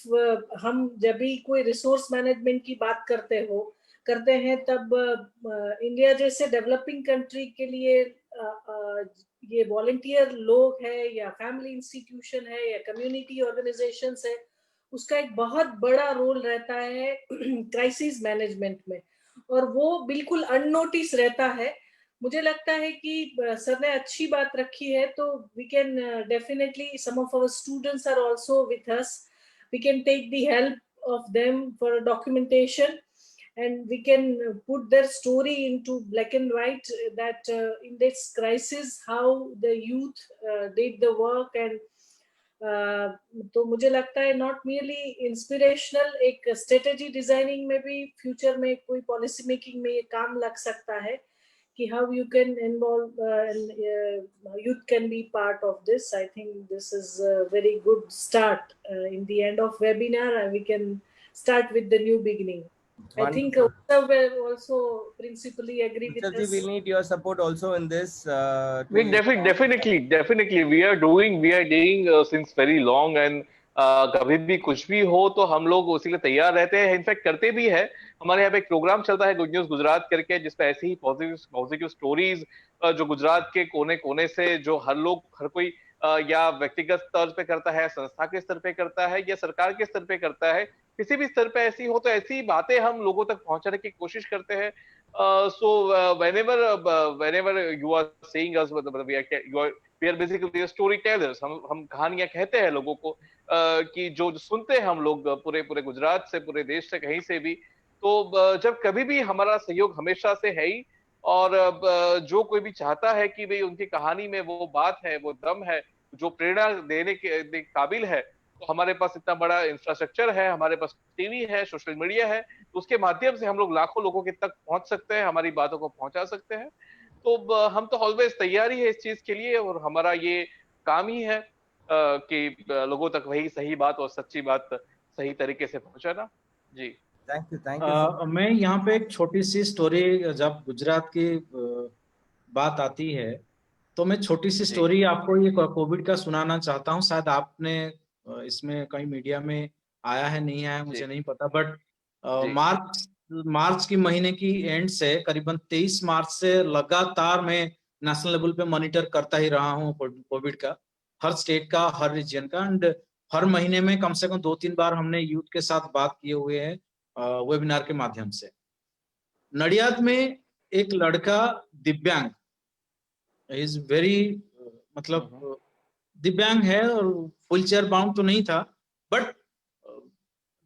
D: हम जब भी कोई रिसोर्स मैनेजमेंट की बात करते हैं, तब इंडिया जैसे डेवलपिंग कंट्री के लिए ये वॉलंटियर लोग हैं या फैमिली इंस्टीट्यूशन है या कम्युनिटी ऑर्गेनाइजेशंस है, उसका एक बहुत बड़ा रोल रहता है क्राइसिस मैनेजमेंट में, और वो बिल्कुल अननोटिस रहता है. मुझे लगता है कि सर ने अच्छी बात रखी है, तो we can definitely, some of our students are also with us, we can take the help of them for documentation, and we can put their story into black and white, that in this crisis how the youth did the work. And तो मुझे लगता है not merely inspirational, एक strategy designing में भी future में कोई policy making में ये काम लग सकता है कि how you can involve and youth can be part of this. I think this is a very good start in the end of webinar, and we can start with the new beginning. I think Utsav will also principally agree with us.
B: We will need your support also in this.
E: Definitely. We are doing since very long, and कभी भी कुछ भी हो तो हम लोग उसी के लिए तैयार रहते हैं. इनफैक्ट करते भी है. हमारे यहाँ पे एक प्रोग्राम चलता है गुड न्यूज गुजरात करके, जिसपे ऐसी ही पॉजिटिव स्टोरीज जो गुजरात के कोने कोने से, जो हर कोई या व्यक्तिगत स्तर पे करता है, संस्था के स्तर पे करता है, या सरकार के स्तर पे करता है, किसी भी स्तर पे ऐसी हो तो ऐसी बातें हम लोगों तक पहुंचाने की कोशिश करते हैं. So whenever you are seeing us, we are basically storytellers. हम कहानियां कहते हैं लोगों को, कि जो सुनते हैं हम लोग पूरे गुजरात से, पूरे देश से, कहीं से भी. तो जब कभी भी हमारा सहयोग हमेशा से है ही, और जो कोई भी चाहता है कि भाई उनकी कहानी में वो बात है, वो दम है, जो प्रेरणा देने के काबिल है, तो हमारे पास इतना बड़ा इंफ्रास्ट्रक्चर है, हमारे पास टीवी है, सोशल मीडिया है, तो उसके माध्यम से हम लोग लाखों लोगों के तक पहुंच सकते हैं, हमारी बातों को पहुंचा सकते हैं. तो हम तो ऑलवेज तैयार ही है इस चीज के लिए, और हमारा ये काम ही है कि लोगों तक वही सही बात और सच्ची बात सही तरीके से पहुंचाना. जी,
B: थैंक यू.
G: मैं यहाँ पे एक छोटी सी स्टोरी, जब गुजरात की बात आती है तो मैं छोटी सी स्टोरी आपको ये कोविड का सुनाना चाहता हूँ. शायद आपने इसमें कहीं मीडिया में आया है, नहीं आया मुझे नहीं पता, बट मार्च की महीने की एंड से करीबन 23 मार्च से लगातार मैं नेशनल लेवल पे मॉनिटर करता ही रहा हूँ कोविड का, हर स्टेट का, हर रीजन का. एंड हर महीने में कम से कम 2-3 बार हमने यूथ के साथ बात किए हुए हैं वेबिनार के माध्यम से. नडियाद में एक लड़का दिव्यांग, इज वेरी मतलब दिव्यांग है, और व्हील चेयर बाउंड तो नहीं था, बट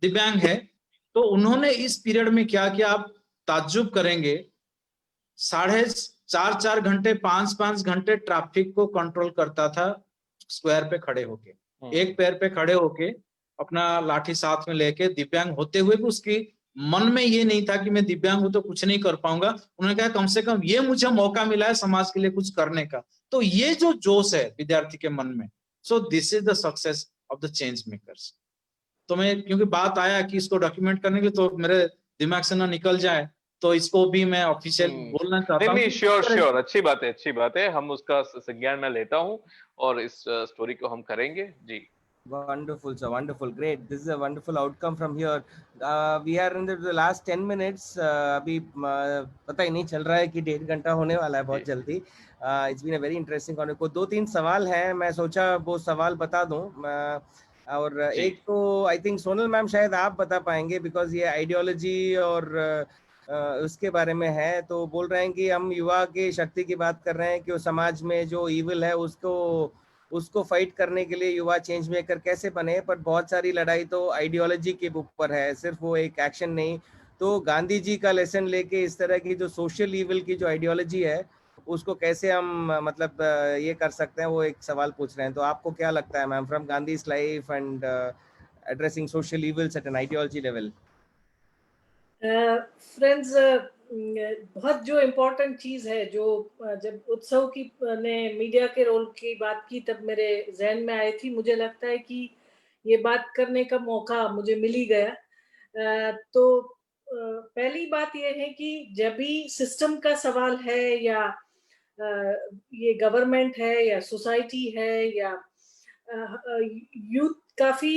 G: दिव्यांग है. तो उन्होंने इस पीरियड में क्या किया, आप ताज्जुब करेंगे, 4.5 घंटे 5 घंटे ट्रैफिक को कंट्रोल करता था स्क्वायर पे खड़े होके, एक पैर पे खड़े होके, अपना लाठी साथ में लेके, दिव्यांग होते हुए भी उसकी मन में ये नहीं था कि मैं दिव्यांग हूं तो कुछ नहीं कर पाऊंगा. उन्होंने कहा कम से कम ये मुझे मौका मिला है समाज के लिए कुछ करने का. तो ये जो जोश है विद्यार्थी के मन में, सो this is the success of the change makers. तो मैं, क्योंकि बात आया कि इसको डॉक्यूमेंट करने के लिए, तो मेरे दिमाग से ना निकल जाए, तो इसको भी मैं ऑफिशियल बोलना चाहता हूँ.
E: नहीं, श्योर, अच्छी बात है, हम उसका संज्ञान में लेता हूँ, और इस स्टोरी को हम करेंगे. जी,
B: Wonderful, sir. Wonderful. Great. This is a wonderful outcome from here. We are in the last 10 minutes. अभी पता ही नहीं चल रहा है कि 1.5 घंटा होने वाला है बहुत जल्दी. It's been a very interesting conversation. को 2-3 सवाल हैं, मैं सोचा वो सवाल बता दूं. और एक तो आई थिंक सोनल मैम शायद आप बता पाएंगे, बिकॉज ये आइडियोलॉजी और उसके बारे में है. तो बोल रहे हैं कि हम युवा की शक्ति की बात कर रहे हैं कि वो समाज में जो इविल है उसको फाइट करने के लिए युवा चेंज मेकर कैसे बने. पर बहुत सारी लड़ाई तो आइडियोलॉजी के ऊपर है, सिर्फ वो एक एक्शन नहीं. तो गांधी जी का लेसन लेके इस तरह की जो सोशल इविल की जो आइडियोलॉजी है उसको कैसे हम मतलब ये कर सकते हैं, वो एक सवाल पूछ रहे हैं. तो आपको क्या लगता है ma'am, from Gandhi's life and addressing social evils at an ideology level?
D: Friends, बहुत जो इम्पोर्टेंट चीज है, जो जब उत्सव की ने मीडिया के रोल की बात की तब मेरे जहन में आई थी. मुझे लगता है कि ये बात करने का मौका मुझे मिल ही गया. तो पहली बात ये है कि जब भी सिस्टम का सवाल है, या ये गवर्नमेंट है, या सोसाइटी है, या यूथ, काफी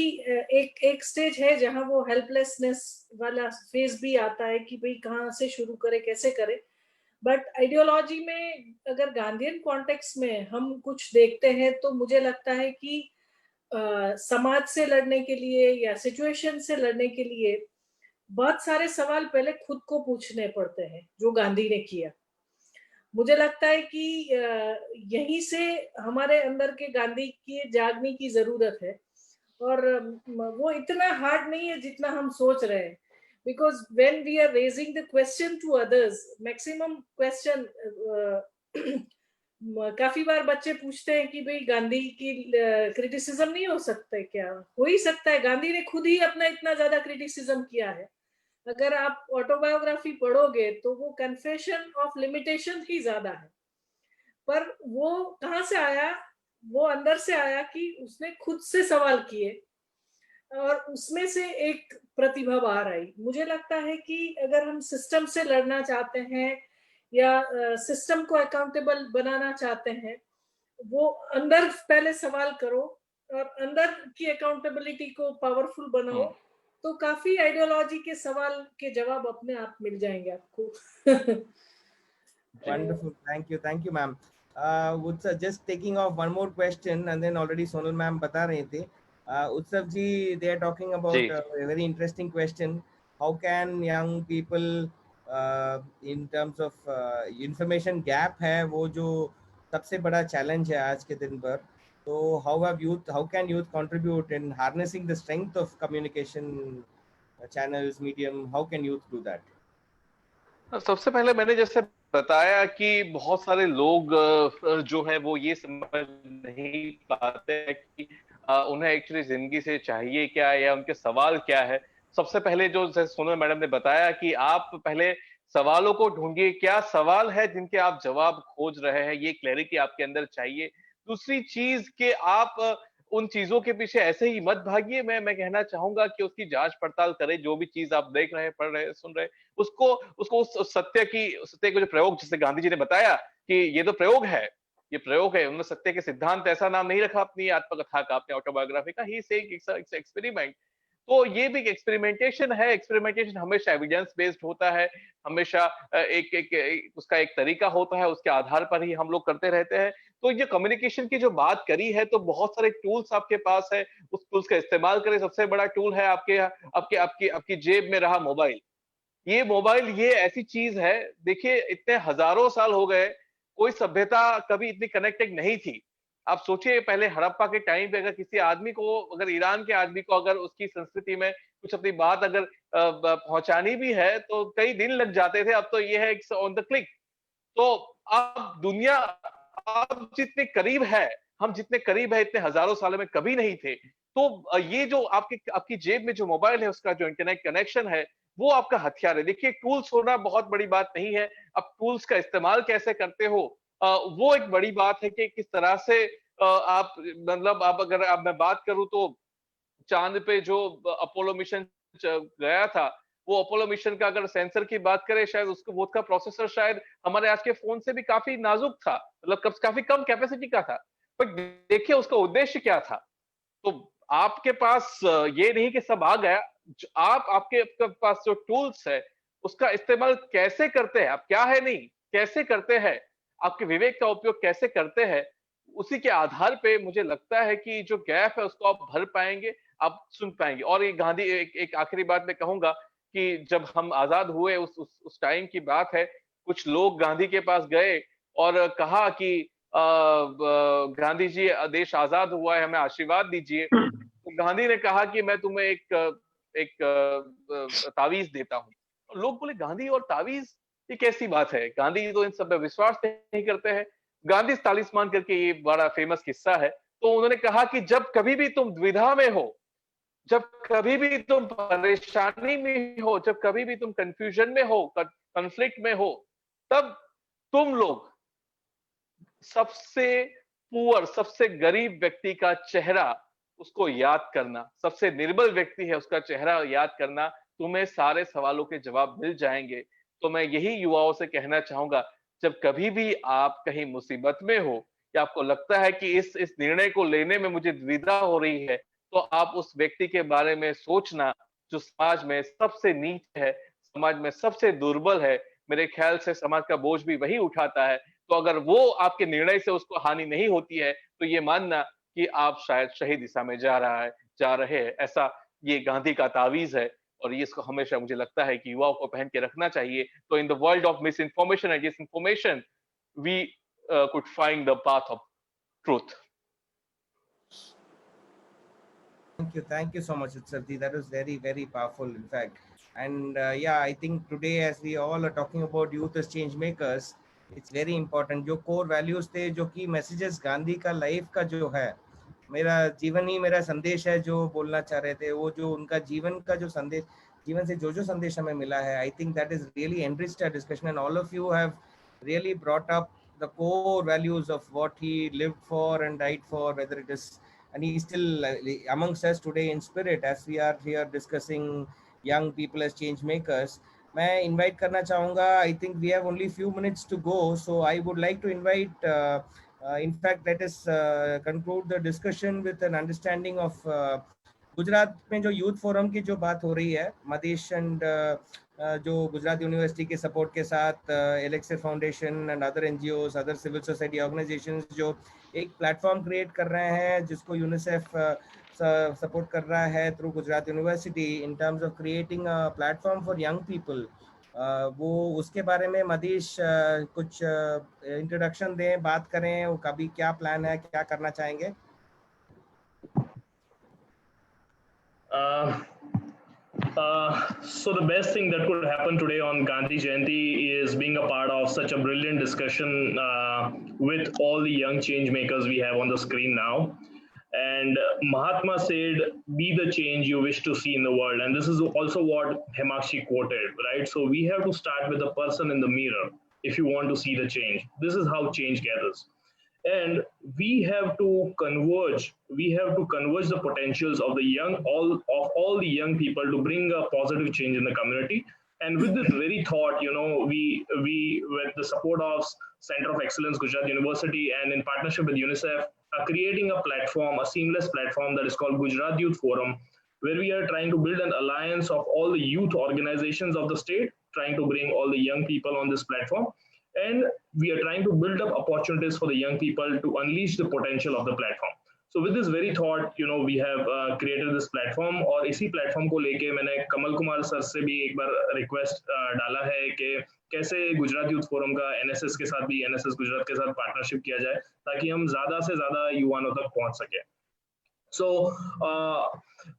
D: एक स्टेज है जहां वो हेल्पलेसनेस वाला फेज भी आता है कि भाई कहाँ से शुरू करे, कैसे करे. बट आइडियोलॉजी में अगर गांधीयन कॉन्टेक्स्ट में हम कुछ देखते हैं तो मुझे लगता है कि समाज से लड़ने के लिए या सिचुएशन से लड़ने के लिए बहुत सारे सवाल पहले खुद को पूछने पड़ते हैं, जो गांधी ने किया. मुझे लगता है कि यहीं से हमारे अंदर के गांधी की जागने की जरूरत है, और वो इतना हार्ड नहीं है जितना हम सोच रहे हैं. Because when we are raising the question to others, maximum question काफी बार बच्चे पूछते हैं कि भाई गांधी की क्रिटिसिज्म नहीं हो सकता क्या? हो ही सकता है. गांधी ने खुद ही अपना इतना ज्यादा क्रिटिसिज्म किया है. अगर आप ऑटोबायोग्राफी पढ़ोगे तो वो कन्फेशन ऑफ लिमिटेशन ही ज्यादा है. पर वो कहाँ से आया? वो अंदर से आया कि उसने खुद से सवाल किए और उसमें से एक प्रतिभा बाहर आई. मुझे लगता है कि अगर हम सिस्टम से लड़ना चाहते हैं या सिस्टम को अकाउंटेबल बनाना चाहते हैं, वो अंदर पहले सवाल करो और अंदर की अकाउंटेबिलिटी को पावरफुल बनाओ, तो काफी आइडियोलॉजी के सवाल के जवाब अपने आप मिल जाएंगे आपको।
B: Wonderful. Thank you, ma'am. Utsav, just taking off one more question, and then already Sonal ma'am बता रहे थे. Utsav ji, they are talking about
E: ji
B: a very interesting question. How can young people, in terms of information gap है, वो जो सबसे बड़ा challenge है आज के दिन पर. So how can youth contribute in harnessing the strength of communication channels, medium? How can youth do that?
E: सबसे पहले मैंने जैसे बताया कि बहुत सारे लोग जो है वो ये समझ नहीं पाते हैं कि उन्हें एक्चुअली जिंदगी से चाहिए क्या है या उनके सवाल क्या है। सबसे पहले जो जैसे सोनल मैडम ने बताया कि आप पहले सवालों को ढूंढिए, क्या सवाल है जिनके आप जवाब खोज रहे हैं, ये क्लैरिटी आपके अंदर चाहिए। दूसरी चीज कि आप उन चीजों के पीछे ऐसे ही मत भागिए। मैं कहना चाहूंगा कि उसकी जांच पड़ताल करें, जो भी चीज आप देख रहे हैं, पढ़ रहे हैं, सुन रहे हैं, उसको उसको उस सत्य को जो प्रयोग, जिसे गांधी जी ने बताया कि ये तो प्रयोग है, ये प्रयोग है। उन्होंने सत्य के सिद्धांत ऐसा नाम नहीं रखा अपनी आत्मकथा का, अपनी ऑटोबायोग्राफी का, ही से एक्सपेरिमेंट। तो ये भी एक्सपेरिमेंटेशन है। एक्सपेरिमेंटेशन हमेशा एविडेंस बेस्ड होता है, हमेशा उसका एक तरीका होता है, उसके आधार पर ही हम लोग करते रहते हैं। तो ये कम्युनिकेशन की जो बात करी है, तो बहुत सारे टूल्स आपके पास है, उस टूल्स का इस्तेमाल करें। सबसे बड़ा टूल है आपकी जेब में रहा मोबाइल। ये मोबाइल ये ऐसी चीज है, देखिए इतने हजारों साल हो गए, कोई सभ्यता कभी इतनी कनेक्टेड नहीं थी। आप सोचिए पहले हड़प्पा के टाइम पे अगर किसी आदमी को, अगर ईरान के आदमी को अगर उसकी संस्कृति में कुछ अपनी बात अगर पहुंचानी भी है तो कई दिन लग जाते थे। अब तो ये है ऑन द क्लिक। तो अब दुनिया अब जितने करीब है, हम जितने करीब है इतने हजारों सालों में कभी नहीं थे। तो ये जो आपकी जेब में जो मोबाइल है, उसका जो इंटरनेट कनेक्शन है, वो आपका हथियार है। देखिए टूल्स होना बहुत बड़ी बात नहीं है, अब टूल्स का इस्तेमाल कैसे करते हो वो एक बड़ी बात है कि किस तरह से आप मतलब आप अगर आप मैं बात करूं तो चांद पे जो अपोलो मिशन गया था, वो अपोलो मिशन का अगर सेंसर की बात करें, शायद उसको वो का प्रोसेसर शायद हमारे आज के फोन से भी काफी नाजुक था, मतलब काफी कम कैपेसिटी का था। पर देखिए उसका उद्देश्य क्या था। तो आपके पास ये नहीं कि सब आ गया, आपके पास जो टूल्स है उसका इस्तेमाल कैसे करते हैं, आप क्या है नहीं कैसे करते हैं, आपके विवेक का उपयोग कैसे करते हैं, उसी के आधार पे मुझे लगता है कि जो गैप है उसको आप भर पाएंगे, आप सुन पाएंगे। और ये गांधी एक आखिरी बात मैं कहूंगा कि जब हम आजाद हुए उस टाइम की बात है, कुछ लोग गांधी के पास गए और कहा कि गांधी जी देश आजाद हुआ है, हमें आशीर्वाद दीजिए। तो गांधी ने कहा कि मैं तुम्हें एक तावीज देता हूं। लोग बोले गांधी और तावीज, ये कैसी बात है, गांधी तो इन सब में विश्वास नहीं करते हैं। गांधी तालिस्मान करके ये बड़ा फेमस किस्सा है। तो उन्होंने कहा कि जब कभी भी तुम द्विधा में हो, जब कभी भी तुम परेशानी में हो, जब कभी भी तुम कंफ्यूजन में हो, कॉन्फ्लिक्ट में हो, तब तुम लोग सबसे पुअर, सबसे गरीब व्यक्ति का चेहरा उसको याद करना, सबसे निर्बल व्यक्ति है उसका चेहरा याद करना, तुम्हें सारे सवालों के जवाब मिल जाएंगे। तो मैं यही युवाओं से कहना चाहूंगा, जब कभी भी आप कहीं मुसीबत में हो या आपको लगता है कि इस निर्णय को लेने में मुझे द्विधा हो रही है, तो आप उस व्यक्ति के बारे में सोचना जो समाज में सबसे नीच है, समाज में सबसे दुर्बल है। मेरे ख्याल से समाज का बोझ भी वही उठाता है। तो अगर वो आपके निर्णय से उसको हानि नहीं होती है, तो ये मानना कि आप शायद सही दिशा में जा रहे हैं। ऐसा ये गांधी का तावीज है और ये इसको हमेशा मुझे लगता है कि युवाओं को पहन के रखना चाहिए। तो in the world of misinformation and disinformation we could find the path of truth.
B: Thank you so much, Utsavji. That was very, very powerful, in fact. And yeah, I think today, as we all are talking about youth as change makers, it's very important. जो core values थे, जो key messages Gandhi का life का जो है, मेरा जीवन ही मेरा संदेश है जो बोलना चाह रहे थे, वो जो उनका जीवन का जो संदेश, जीवन से जो संदेश हमें मिला है, I think that is really enriched our discussion, and all of you have really brought up the core values of what he lived for and died for, whether it is, and he's still amongst us today in spirit as we are here discussing young people as change makers. मैं invite करना चाहूँगा, I think we have only few minutes to go, so I would like to invite, in fact, let us conclude the discussion with an understanding of Gujarat में जो youth forum की जो बात हो रही है, मदीश एंड जो गुजरात यूनिवर्सिटी के सपोर्ट के साथ Elixir foundation and other NGOs, other civil society organisations जो एक प्लेटफॉर्म क्रिएट कर रहे हैं जिसको यूनिसेफ सपोर्ट कर रहा है through Gujarat university in terms of creating a platform for young people, वो उसके बारे में मदीश कुछ इंट्रोडक्शन दें, बात करें, वो कभी क्या प्लान है, क्या करना चाहेंगे?
A: So the best thing that could happen today on Gandhi Jayanti is being a part of such a brilliant discussion with all the young change makers we have on the screen now. And Mahatma said, be the change you wish to see in the world. And this is also what Hemakshi quoted, right? So we have to start with the person in the mirror if you want to see the change. This is how change gathers. And we have to converge the potentials of the young, all the young people to bring a positive change in the community. And with this very thought, we with the support of Center of Excellence Gujarat University and in partnership with UNICEF are creating a platform, a seamless platform that is called Gujarat Youth Forum, where we are trying to build an alliance of all the youth organizations of the state, trying to bring all the young people on this platform. And we are trying to build up opportunities for the young people to unleash the potential of the platform. So with this very thought, we have created this platform, और इसी platform को लेके मैंने Kamal Kumar sir से भी एक बार request डाला है कि कैसे गुजरात यूथ फोरम का NSS के साथ भी, NSS गुजरात के साथ पार्टनरशिप किया जाए ताकि हम ज़्यादा से ज़्यादा युवाओं तक पहुँच सके. सो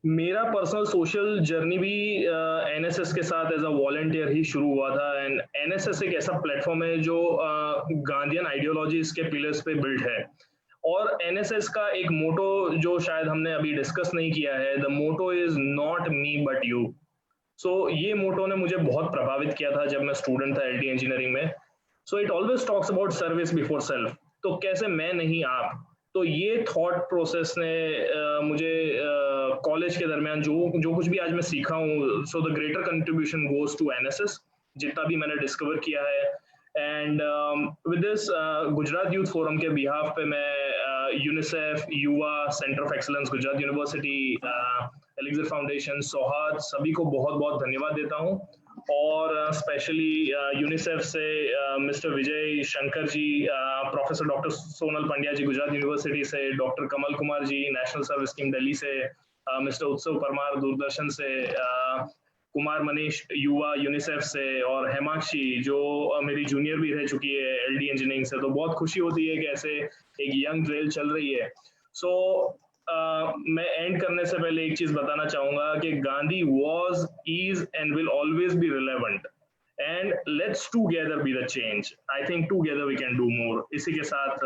A: मेरा पर्सनल सोशल जर्नी भी एनएसएस के साथ एज अ वॉलंटियर ही शुरू हुआ था. एंड एनएसएस एक ऐसा प्लेटफॉर्म है जो गांधीयन आइडियोलॉजीज के पिलर्स पे बिल्ड है. और एनएसएस का एक मोटो जो शायद हमने अभी डिस्कस नहीं किया है, the motto is not me but you. So ये मोटो ने मुझे बहुत प्रभावित किया था जब मैं स्टूडेंट था एलटी इंजीनियरिंग में. So it always talks about service before self. तो कैसे मैं नहीं आप, तो ये थॉट प्रोसेस ने मुझे कॉलेज के दरमियान जो कुछ भी आज मैं सीखा हूँ, so the greater contribution goes to NSS, जितना भी मैंने डिस्कवर किया है. And with this Gujarat youth forum के बिहाफ पे मैं UNICEF, Yuva, centre of excellence Gujarat university, Elixir foundation, Sauhard, सभी को बहुत बहुत धन्यवाद देता हूँ. और स्पेशली यूनिसेफ से mister Vijay Shankar ji, professor doctor Sonal Pandya ji Gujarat university से, doctor Kamal Kumar ji national service scheme Delhi से, मिस्टर उत्सव परमार दूरदर्शन से, कुमार मनीष युवा यूनिसेफ से, और हेमाक्षी जो मेरी जूनियर भी रह चुकी है एलडी इंजीनियरिंग से. तो बहुत खुशी होती है कि ऐसे एक यंग ट्रेल चल रही है. सो मैं एंड करने से पहले एक चीज बताना चाहूंगा कि Gandhi was, is and will always be relevant, and let's together be the change. I think together we can do more. इसी के साथ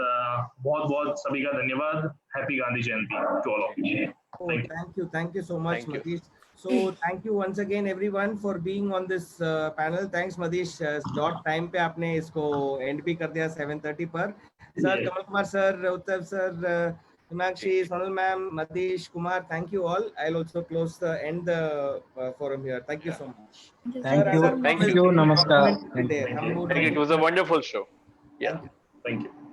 A: बहुत बहुत सभी का धन्यवाद. Happy Gandhi Jayanti to all of you.
B: Thank you so much, Matish. So thank you once again everyone for being on this panel. Thanks Matish, dot time पे आपने इसको end भी कर दिया 7:30 पर. सर, कमल कुमार सर, उत्तम sir, Himakshi, Sonal ma'am, Matish, Kumar, thank you all. I'll also end the forum here. Thank you so much.
G: Thank you.
E: Thank you.
G: Namaskar.
E: Thank you. It was a wonderful show. Yeah.
A: Thank you.